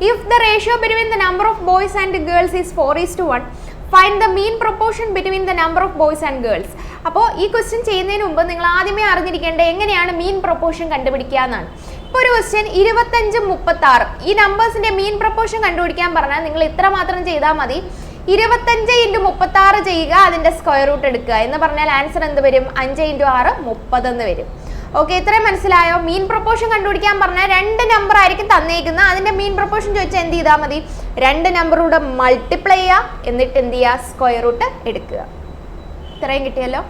If the ratio between the number of boys and girls is 4:1, find the mean proportion between the number of boys and girls. അപ്പോൾ ഈ ക്വസ്റ്റ്യൻ ചെയ്യുന്നതിന് മുമ്പ് നിങ്ങൾ ആദ്യമേ അറിഞ്ഞിരിക്കേണ്ടത് എങ്ങനെയാണ് മീൻ പ്രൊപ്പോർഷൻ കണ്ടുപിടിക്കുക എന്നാണ്. ഇപ്പോൾ ഒരു ക്വസ്റ്റ്യൻ 25 36 ഈ നമ്പേഴ്സിന്റെ മീൻ പ്രൊപ്പോർഷൻ കണ്ടുപിടിക്കാൻ പറഞ്ഞാൽ നിങ്ങൾ ഇത്ര മാത്രം ചെയ്താൽ മതി. 25 × 36 ചെയ്യുക, അതിന്റെ സ്ക്വയർ റൂട്ട് എടുക്കുക എന്ന് പറഞ്ഞാൽ ആൻസർ എന്ത് വരും? 5 × 6 30 എന്ന് വരും. ഓക്കെ, ഇത്രയും മനസ്സിലായോ? മീൻ പ്രൊപ്പോർഷൻ കണ്ടുപിടിക്കാൻ പറഞ്ഞാൽ 2 നമ്പർ ആയിരിക്കും തന്നേക്കുന്നത്. അതിന്റെ മീൻ പ്രൊപ്പോർഷൻ ചോദിച്ചാൽ എന്ത് ചെയ്താൽ മതി? 2 നമ്പറൂടെ മൾട്ടിപ്ലൈ ചെയ്യുക, എന്നിട്ട് എന്ത് ചെയ്യുക? സ്ക്വയർ റൂട്ട് എടുക്കുക. ഇത്രയും കിട്ടിയല്ലോ.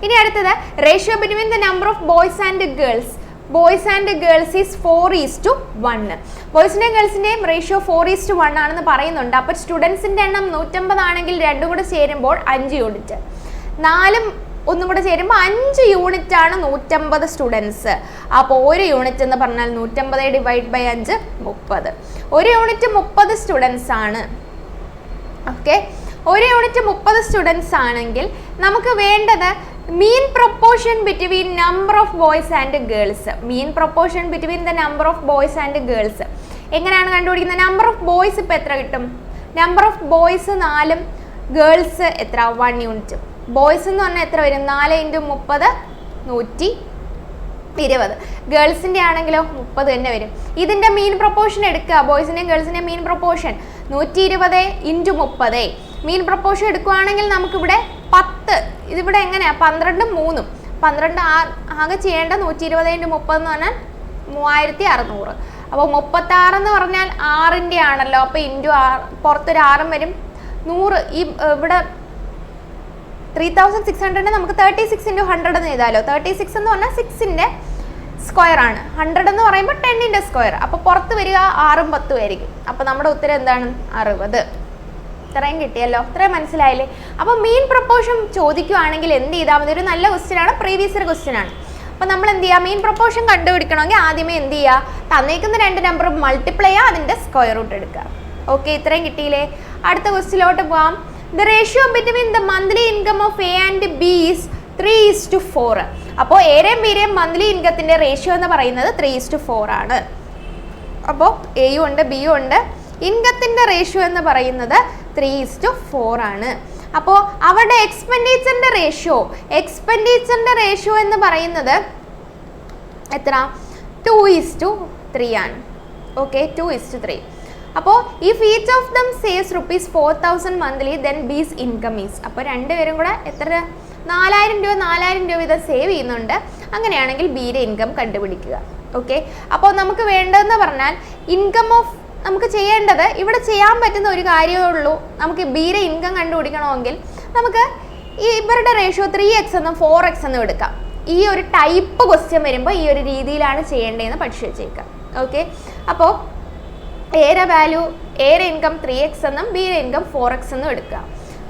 ഇനി അടുത്തത് ratio between the number of boys and girls. Boys and girls is 4:1. ബോയ്സിൻ്റെയും ഗേൾസിൻ്റെയും റേഷ്യോ 4:1 ആണെന്ന് പറയുന്നുണ്ട്. അപ്പോൾ സ്റ്റുഡൻസിൻ്റെ എണ്ണം 150 ആണെങ്കിൽ രണ്ടും കൂടെ ചേരുമ്പോൾ 5 യൂണിറ്റ്, 4ഉം ഒന്നും കൂടെ ചേരുമ്പോൾ 5 യൂണിറ്റ് ആണ് 150 സ്റ്റുഡൻസ്. അപ്പോൾ 1 യൂണിറ്റ് എന്ന് പറഞ്ഞാൽ 150 ÷ 5 30. 1 യൂണിറ്റ് 30 സ്റ്റുഡൻസ് ആണ്. ഓക്കെ, 1 യൂണിറ്റ് 30 സ്റ്റുഡൻസ് ആണെങ്കിൽ നമുക്ക് വേണ്ടത് മീൻ proportion between number of boys and girls. Mean proportion between the number of boys and girls എങ്ങനെയാണ് കണ്ടുപിടിക്കുന്നത്? നമ്പർ ഓഫ് ബോയ്സ് ഇപ്പോൾ എത്ര കിട്ടും? നമ്പർ ഓഫ് ബോയ്സ് 4ഉം ഗേൾസ് എത്ര? 1 യൂണിറ്റ്. ബോയ്സ് എന്ന് പറഞ്ഞാൽ എത്ര വരും? 4 × 30 120. ഗേൾസിൻ്റെ ആണെങ്കിലോ 30 തന്നെ വരും. ഇതിൻ്റെ മീൻ പ്രൊപ്പോർഷൻ എടുക്കുക. ബോയ്സിൻ്റെയും ഗേൾസിൻ്റെയും മീൻ പ്രൊപ്പോർഷൻ 120 × 30. മീൻ പ്രൊപ്പോർഷൻ എടുക്കുകയാണെങ്കിൽ നമുക്കിവിടെ 10. ഇതിവിടെ എങ്ങനെയാണ്? 12ഉം 3ഉം 12 ആകെ ചെയ്യേണ്ട 120 × 30 എന്ന് പറഞ്ഞാൽ 3600. അപ്പോൾ 36 എന്ന് പറഞ്ഞാൽ 6ൻ്റെ ആണല്ലോ. അപ്പോൾ × പുറത്തൊരു 6ഉം വരും. 100 ഈ ഇവിടെ 3600 നമുക്ക് 36 × 100 എന്ന് ചെയ്താലോ. 36 എന്ന് പറഞ്ഞാൽ 6ൻ്റെ സ്ക്വയർ ആണ്. 100 എന്ന് പറയുമ്പോൾ 10ൻ്റെ സ്ക്വയർ. അപ്പോൾ പുറത്ത് വരിക 6ഉം 10ഉം ആയിരിക്കും. അപ്പോൾ നമ്മുടെ ഉത്തരം എന്താണ്? 60. ഇത്രയും കിട്ടിയല്ലോ. ഇത്രയും മനസ്സിലായില്ലേ? അപ്പോൾ മീൻ പ്രൊപ്പോർഷൻ ചോദിക്കുകയാണെങ്കിൽ എന്ത് ചെയ്താൽ മതി? ഒരു നല്ല ക്വസ്റ്റ്യൻ ആണ്, പ്രീവിയസ് ഇയർ ക്വസ്റ്റ്യൻ ആണ്. അപ്പോൾ നമ്മൾ എന്ത് ചെയ്യുക? മീൻ പ്രൊപ്പോർഷൻ കണ്ടുപിടിക്കണമെങ്കിൽ ആദ്യമേ എന്ത് ചെയ്യുക? തന്നേക്കുന്ന 2 നമ്പർ മൾട്ടിപ്ലൈ ചെയ്യുക, അതിൻ്റെ സ്ക്വയർ റൂട്ട് എടുക്കുക. ഓക്കെ, ഇത്രയും കിട്ടിയില്ലേ? അടുത്ത ക്വസ്റ്റ്യനിലോട്ട് പോകാം. The ratio between the monthly income of A and B is 3:4. അപ്പോൾ എയുടെയും ബിയുടെയും മന്ത്ലി ഇൻകത്തിൻ്റെ റേഷ്യോ എന്ന് പറയുന്നത് 3:4 ആണ്. അപ്പോൾ എയും ഉണ്ട് ബിയും ഉണ്ട്. ഇൻകത്തിൻ്റെ റേഷ്യോ എന്ന് പറയുന്നത് 3:4 ആണ്. അപ്പോൾ അവരുടെ എക്സ്പെൻഡിച്ചറിൻ്റെ റേഷ്യോ എന്ന് പറയുന്നത് എത്ര? 2:3 ആണ്. ഓക്കെ, 2:3. അപ്പോൾ if each of them saves ₹4000 monthly then B's income is. അപ്പോൾ രണ്ടുപേരും കൂടെ എത്ര 4000 രൂപ വീതം സേവ് ചെയ്യുന്നുണ്ട്. അങ്ങനെയാണെങ്കിൽ ബിയുടെ ഇൻകം കണ്ടുപിടിക്കുക. ഓക്കെ, അപ്പോൾ നമുക്ക് വേണ്ടതെന്ന് പറഞ്ഞാൽ ഇൻകം ഓഫ് നമുക്ക് ചെയ്യേണ്ടത് ഇവിടെ ചെയ്യാൻ പറ്റുന്ന ഒരു കാര്യമേ ഉള്ളൂ. നമുക്ക് ബിയുടെ ഇൻകം കണ്ടുപിടിക്കണമെങ്കിൽ നമുക്ക് ഈ ഇവരുടെ റേഷ്യോ 3x എന്നും 4x എന്നും എടുക്കാം. ഈ ഒരു ടൈപ്പ് ക്വസ്റ്റ്യൻ വരുമ്പോൾ ഈ ഒരു രീതിയിലാണ് ചെയ്യേണ്ടതെന്ന് പഠിച്ചു വെച്ചേക്കാം. ഓക്കെ, അപ്പോൾ എയുടെ വാല്യൂ എയുടെ ഇൻകം 3x എന്നും ബിയുടെ ഇൻകം 4x എന്നും എടുക്കുക.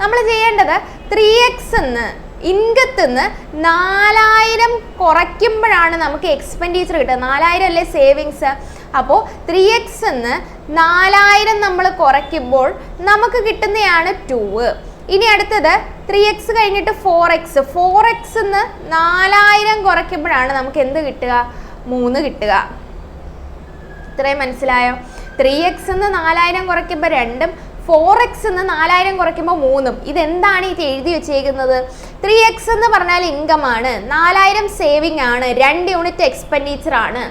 നമ്മൾ ചെയ്യേണ്ടത് 3x എന്ന് ഇൻകത്ത് നിന്ന് 4000 കുറയ്ക്കുമ്പോഴാണ് നമുക്ക് എക്സ്പെൻഡിച്ചർ കിട്ടുക. 4000 അല്ലേ സേവിങ്സ്. അപ്പോൾ 3x എന്ന് 4000 നമ്മൾ കുറയ്ക്കുമ്പോൾ നമുക്ക് കിട്ടുന്നതാണ് 2. ഇനി അടുത്തത് 3x കഴിഞ്ഞിട്ട് 4x എന്ന് 4000 കുറയ്ക്കുമ്പോഴാണ് നമുക്ക് എന്ത് കിട്ടുക? 3 കിട്ടുക. ഇത്രയും മനസ്സിലായോ? 3x എന്ന് 4000 കുറയ്ക്കുമ്പോൾ 2ഉം 4x എന്ന് 4000 കുറയ്ക്കുമ്പോൾ 3ഉം. ഇതെന്താണ് ഇത് എഴുതി വെച്ചേക്കുന്നത്? 3x എന്ന് പറഞ്ഞാൽ ഇൻകം ആണ്, 4000 സേവിങ് ആണ്, 2 യൂണിറ്റ് എക്സ്പെൻഡിച്ചർ ആണ്.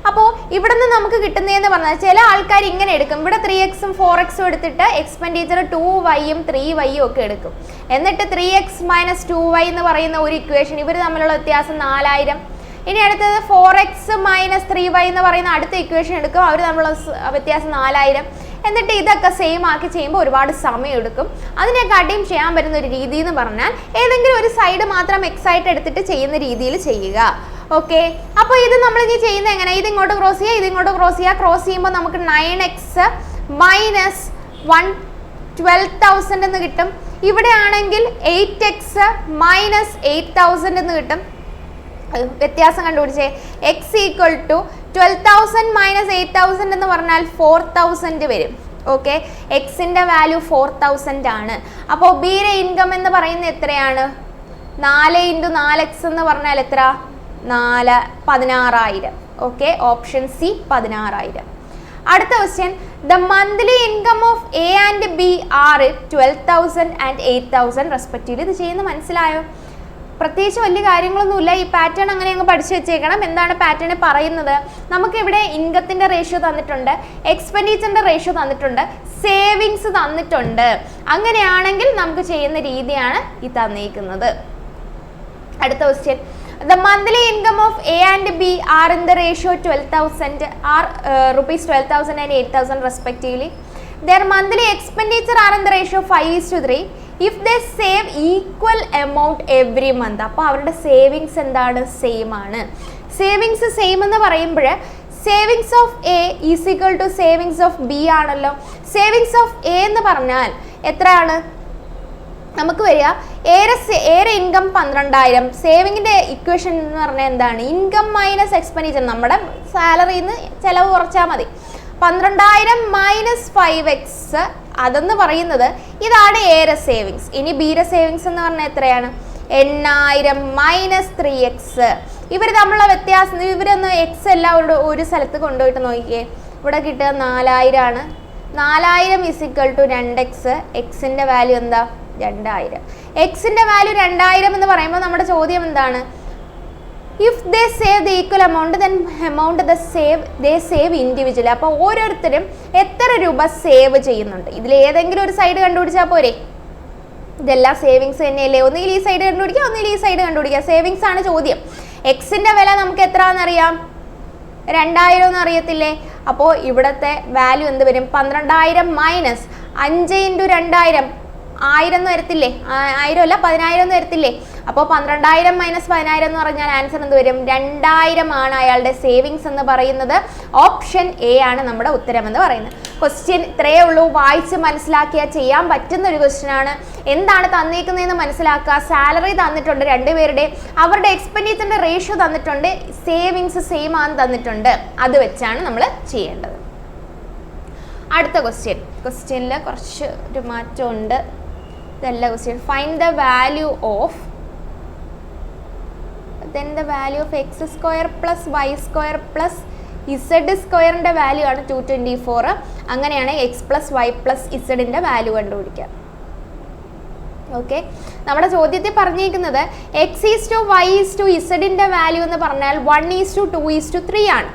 അപ്പോൾ ഇവിടെ നിന്ന് നമുക്ക് കിട്ടുന്നതെന്ന് പറഞ്ഞാൽ ചില ആൾക്കാർ ഇങ്ങനെ എടുക്കും. ഇവിടെ 3xും 4xും എടുത്തിട്ട് എക്സ്പെൻഡിച്ചർ 2yയും 3yയും ഒക്കെ എടുക്കും. എന്നിട്ട് 3x - 2y എന്ന് പറയുന്ന ഒരു ഇക്വേഷൻ, ഇവർ തമ്മിലുള്ള വ്യത്യാസം 4000. ഇനി അടുത്തത് 4x - 3y എന്ന് പറയുന്ന അടുത്ത ഇക്വേഷൻ എടുക്കും, അവർ തമ്മിലുള്ള വ്യത്യാസം 4000. എന്നിട്ട് ഇതൊക്കെ സെയിം ആക്കി ചെയ്യുമ്പോൾ ഒരുപാട് സമയം എടുക്കും. അതിനെക്കാട്ടിയും ചെയ്യാൻ പറ്റുന്ന ഒരു രീതി എന്ന് പറഞ്ഞാൽ ഏതെങ്കിലും ഒരു സൈഡ് മാത്രം എക്സൈറ്റ് എടുത്തിട്ട് ചെയ്യുന്ന രീതിയിൽ ചെയ്യുക. ഓക്കെ, അപ്പോൾ ഇത് നമ്മൾ ഇനി ചെയ്യുന്നത് എങ്ങനെ? ഇത് ഇങ്ങോട്ട് ക്രോസ് ചെയ്യുക, ഇത് ഇങ്ങോട്ട് ക്രോസ് ചെയ്യുക. ക്രോസ് ചെയ്യുമ്പോൾ നമുക്ക് 9x - 1 12,000 എന്ന് കിട്ടും. ഇവിടെ ആണെങ്കിൽ 8x - 8,000 എന്ന് കിട്ടും. വ്യത്യാസം കണ്ടുപിടിച്ചേ. x = 12,000 - 8,000 എന്ന് പറഞ്ഞാൽ 4,000 വരും. ഓക്കെ, എക്സിൻ്റെ വാല്യൂ 4,000 ആണ്. അപ്പോൾ ബിയുടെ ഇൻകം എന്ന് പറയുന്നത് എത്രയാണ്? 4 × 4x എന്ന് പറഞ്ഞാൽ എത്ര? 16,000. Okay, option C 16,000. അടുത്ത question, the monthly income of A and B are 12,000 and 8,000 respectively. ഇത് ചെയ്യുന്ന മനസ്സിലായോ? പ്രത്യേകിച്ച് വലിയ കാര്യങ്ങളൊന്നുമില്ല. ഈ പാറ്റേൺ അങ്ങനെ അങ്ങ് പഠിച്ചു വെച്ചേക്കണം. എന്താണ് പാറ്റേൺ പറയുന്നത്? നമുക്കിവിടെ ഇൻകത്തിൻ്റെ റേഷ്യോ തന്നിട്ടുണ്ട്, എക്സ്പെൻഡിച്ചറിൻ്റെ റേഷ്യോ തന്നിട്ടുണ്ട്, സേവിങ്സ് തന്നിട്ടുണ്ട്. അങ്ങനെയാണെങ്കിൽ നമുക്ക് ചെയ്യുന്ന രീതിയാണ് ഈ തന്നിരിക്കുന്നത്. അടുത്ത question, the monthly income of A and B are in the ratio 12,000 are rupees 12,000 and 8,000 respectively. Their monthly expenditure are in the ratio 5:3 if they save equal amount every month. അപ്പോൾ അവരുടെ സേവിങ്സ് എന്താണ്? Same ആണ്. Savings same എന്ന് പറയുമ്പോൾ savings of A is equal to savings of B ആണല്ലോ. Savings of A എന്ന് പറഞ്ഞാൽ എത്രയാണ് നമുക്ക് വരിക? ഏറെ ഇൻകം 12,000. സേവിങ്ങിൻ്റെ ഇക്വേഷൻ എന്ന് പറഞ്ഞാൽ എന്താണ്? Income minus expenditure. നമ്മുടെ സാലറിയിൽ നിന്ന് ചിലവ് കുറച്ചാൽ മതി. 12,000 - 5x അതെന്ന് പറയുന്നത് ഇതാണ് എയുടെ സേവിങ്സ്. ഇനി ബിയുടെ സേവിങ്സ് എന്ന് പറഞ്ഞാൽ എത്രയാണ്? 8,000 - 3x. ഇവർ തമ്മിലുള്ള വ്യത്യാസം, ഇവരൊന്ന് എക്സ് എല്ലാവരുടെ ഒരു സ്ഥലത്ത് കൊണ്ടുപോയിട്ട് നോക്കിയേ. ഇവിടെ കിട്ടുക 4,000 ആണ്. 4,000 = 2x. എക്സിൻ്റെ വാല്യൂ എന്താ? 2,000. എക്സിൻ്റെ വാല്യൂ 2,000 എന്ന് പറയുമ്പോൾ നമ്മുടെ ചോദ്യം എന്താണ്? If they save the equal amount then amount they save individually. അപ്പോൾ ഓരോരുത്തരും എത്ര രൂപ സേവ് ചെയ്യുന്നുണ്ട്, ഇതിൽ ഏതെങ്കിലും ഒരു സൈഡ് കണ്ടുപിടിച്ചാൽ പോരെ? ഇതെല്ലാം സേവിങ്സ് തന്നെയല്ലേ. ഒന്നുകിൽ ഈ സൈഡ് കണ്ടുപിടിക്കുക, ഒന്നുകിൽ ഈ സൈഡ് കണ്ടുപിടിക്കുക. സേവിങ്സ് ആണ് ചോദ്യം. എക്സിൻ്റെ വില നമുക്ക് എത്രയാണെന്നറിയാം? 2,000 എന്ന് അറിയത്തില്ലേ? അപ്പോൾ ഇവിടുത്തെ വാല്യൂ എന്ത് വരും? 12,000 മൈനസ് 5 × 2,000 1000 എന്ന് വരത്തില്ലേ? 1000 അല്ല 10,000 എന്ന് വരത്തില്ലേ? അപ്പോൾ 12,000 - 10,000 എന്ന് പറഞ്ഞാൽ ആൻസർ എന്ത് വരും? 2,000 ആണ് അയാളുടെ സേവിങ്സ് എന്ന് പറയുന്നത്. ഓപ്ഷൻ എ ആണ് നമ്മുടെ ഉത്തരം എന്ന് പറയുന്നത്. ക്വസ്റ്റ്യൻ ഇത്രയേ ഉള്ളൂ. വായിച്ച് മനസ്സിലാക്കിയാൽ ചെയ്യാൻ പറ്റുന്ന ഒരു ക്വസ്റ്റ്യൻ ആണ്. എന്താണ് തന്നിരിക്കുന്നതെന്ന് മനസ്സിലാക്കുക. സാലറി തന്നിട്ടുണ്ട് രണ്ടുപേരുടെ, അവരുടെ എക്സ്പെൻഡിച്ചറിൻ്റെ റേഷ്യോ തന്നിട്ടുണ്ട്, സേവിങ്സ് സെയിം ആണെന്ന് തന്നിട്ടുണ്ട്. അത് വെച്ചാണ് നമ്മൾ ചെയ്യേണ്ടത്. അടുത്ത ക്വസ്റ്റ്യനിൽ കുറച്ച് ഒരു മാറ്റമുണ്ട്. ഇതല്ല question. Find the value of the value of x square plus y square plus z സ്ക്വയറിൻ്റെ വാല്യൂ ആണ് 224. അങ്ങനെയാണ് x + y + z വാല്യൂ കണ്ടുപിടിക്കുക. ഓക്കെ, നമ്മുടെ ചോദ്യത്തിൽ പറഞ്ഞിരിക്കുന്നത് x:y:z വാല്യൂ എന്ന് പറഞ്ഞാൽ 1:2:3 ആണ്.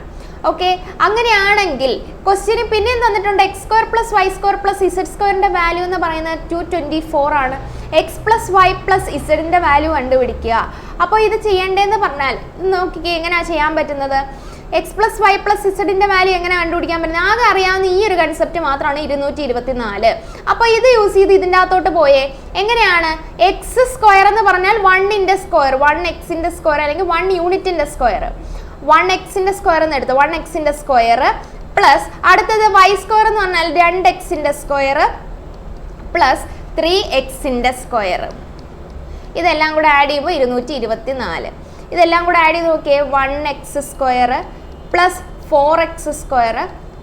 ഓക്കെ, അങ്ങനെയാണെങ്കിൽ ക്വസ്റ്റ്യന് പിന്നെയും തന്നിട്ടുണ്ട് x² + y² + z² വാല്യൂ എന്ന് പറയുന്നത് 224 ആണ്. എക്സ് പ്ലസ് വൈ പ്ലസ് ഇസഡിൻ്റെ വാല്യൂ കണ്ടുപിടിക്കുക. അപ്പോൾ ഇത് ചെയ്യേണ്ടതെന്ന് പറഞ്ഞാൽ നോക്കിക്കേ എങ്ങനെയാണ് ചെയ്യാൻ പറ്റുന്നത്. എക്സ് പ്ലസ് വൈ പ്ലസ് ഇസഡിൻ്റെ വാല്യൂ എങ്ങനെ കണ്ടുപിടിക്കാൻ പറ്റുന്നത്? ആകെ അറിയാവുന്ന ഈ ഒരു കൺസെപ്റ്റ് മാത്രമാണ് 224. അപ്പോൾ ഇത് യൂസ് ചെയ്ത് ഇതിൻ്റെ അകത്തോട്ട് പോയേ എങ്ങനെയാണ്? എക്സ് സ്ക്വയർ എന്ന് പറഞ്ഞാൽ 1ൻ്റെ സ്ക്വയർ, 1x-ൻ്റെ സ്ക്വയർ അല്ലെങ്കിൽ 1 യൂണിറ്റിൻ്റെ സ്ക്വയർ, 1x-ൻ്റെ സ്ക്വയർ എന്ന് എടുത്ത് 1x-ൻ്റെ സ്ക്വയർ പ്ലസ് അടുത്തത് വൈ സ്ക്വയർ എന്ന് പറഞ്ഞാൽ 2x-ൻ്റെ സ്ക്വയർ പ്ലസ് 3x-ൻ്റെ സ്ക്വയർ. ഇതെല്ലാം കൂടെ ആഡ് ചെയ്യുമ്പോൾ 224. ഇതെല്ലാം കൂടെ ആഡ് ചെയ്ത് നോക്കിയേ 1x square plus 4x square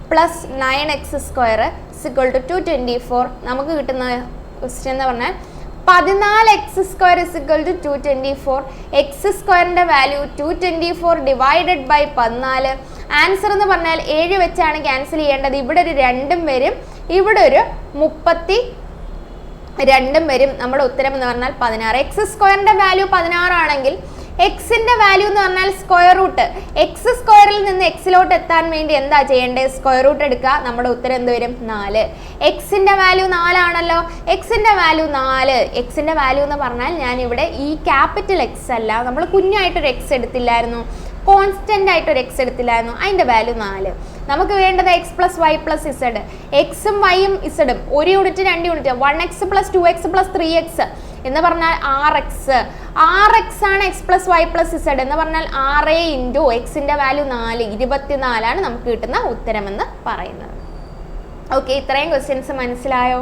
plus 9x square equal to 224. നമുക്ക് കിട്ടുന്ന ക്വസ്റ്റ്യൻ എന്ന് പറഞ്ഞാൽ 14x square equal to 224. X സ്ക്വയറിൻ്റെ വാല്യൂ 224 ഡിവൈഡഡ് ബൈ 14. ആൻസർ എന്ന് പറഞ്ഞാൽ 7 വെച്ചാണ് ക്യാൻസൽ ചെയ്യേണ്ടത്. ഇവിടെ ഒരു 2 വരും, ഇവിടെ ഒരു 32 വരും. നമ്മുടെ ഉത്തരം എന്ന് പറഞ്ഞാൽ 16. എക്സ് സ്ക്വയറിൻ്റെ വാല്യൂ 16 ആണെങ്കിൽ എക്സിൻ്റെ വാല്യൂ എന്ന് പറഞ്ഞാൽ സ്ക്വയർ റൂട്ട്. എക്സ് സ്ക്വയറിൽ നിന്ന് എക്സിലോട്ട് എത്താൻ വേണ്ടി എന്താ ചെയ്യേണ്ടത്? സ്ക്വയർ റൂട്ട് എടുക്കുക. നമ്മുടെ ഉത്തരം എന്ത് വരും? 4. എക്സിൻ്റെ വാല്യൂ 4 ആണല്ലോ. എക്സിൻ്റെ വാല്യൂ 4. എക്സിൻ്റെ വാല്യൂ എന്ന് പറഞ്ഞാൽ ഞാനിവിടെ ഈ ക്യാപിറ്റൽ എക്സ് അല്ല, നമ്മൾ കുഞ്ഞായിട്ടൊരു എക്സ് എടുത്തില്ലായിരുന്നു, കോൺസ്റ്റൻ്റ് ആയിട്ടൊരു എക്സ് എടുത്തില്ലായിരുന്നു, അതിൻ്റെ വാല്യൂ 4. നമുക്ക് വേണ്ടത് X plus Y plus Z. എക്സും വൈയും ഇസഡും 1 unit 2 unit 1x plus 2x plus 3x എന്ന് പറഞ്ഞാൽ 6x. 6x ആണ് X plus Y plus Z എന്ന് പറഞ്ഞാൽ 6 ഇൻറ്റു എക്സിൻ്റെ വാല്യൂ 4, 24 നമുക്ക് കിട്ടുന്ന ഉത്തരമെന്ന് പറയുന്നത്. ഓക്കെ, ഇത്രയും ക്വസ്റ്റ്യൻസ് മനസ്സിലായോ?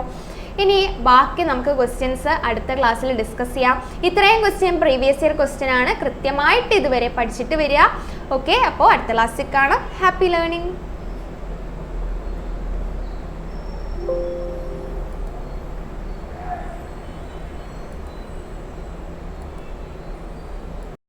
ഇനി ബാക്കി നമുക്ക് ക്വസ്റ്റ്യൻസ് അടുത്ത ക്ലാസ്സിൽ ഡിസ്കസ് ചെയ്യാം. ഇത്രയും ക്വസ്റ്റ്യൻ പ്രീവിയസ് ഇയർ ക്വസ്റ്റ്യൻ ആണ്, കൃത്യമായിട്ട് ഇതുവരെ പഠിച്ചിട്ട് വരിക. ഓക്കെ, അപ്പോൾ അടുത്ത ക്ലാസ്സിൽ കാണാം. Happy learning.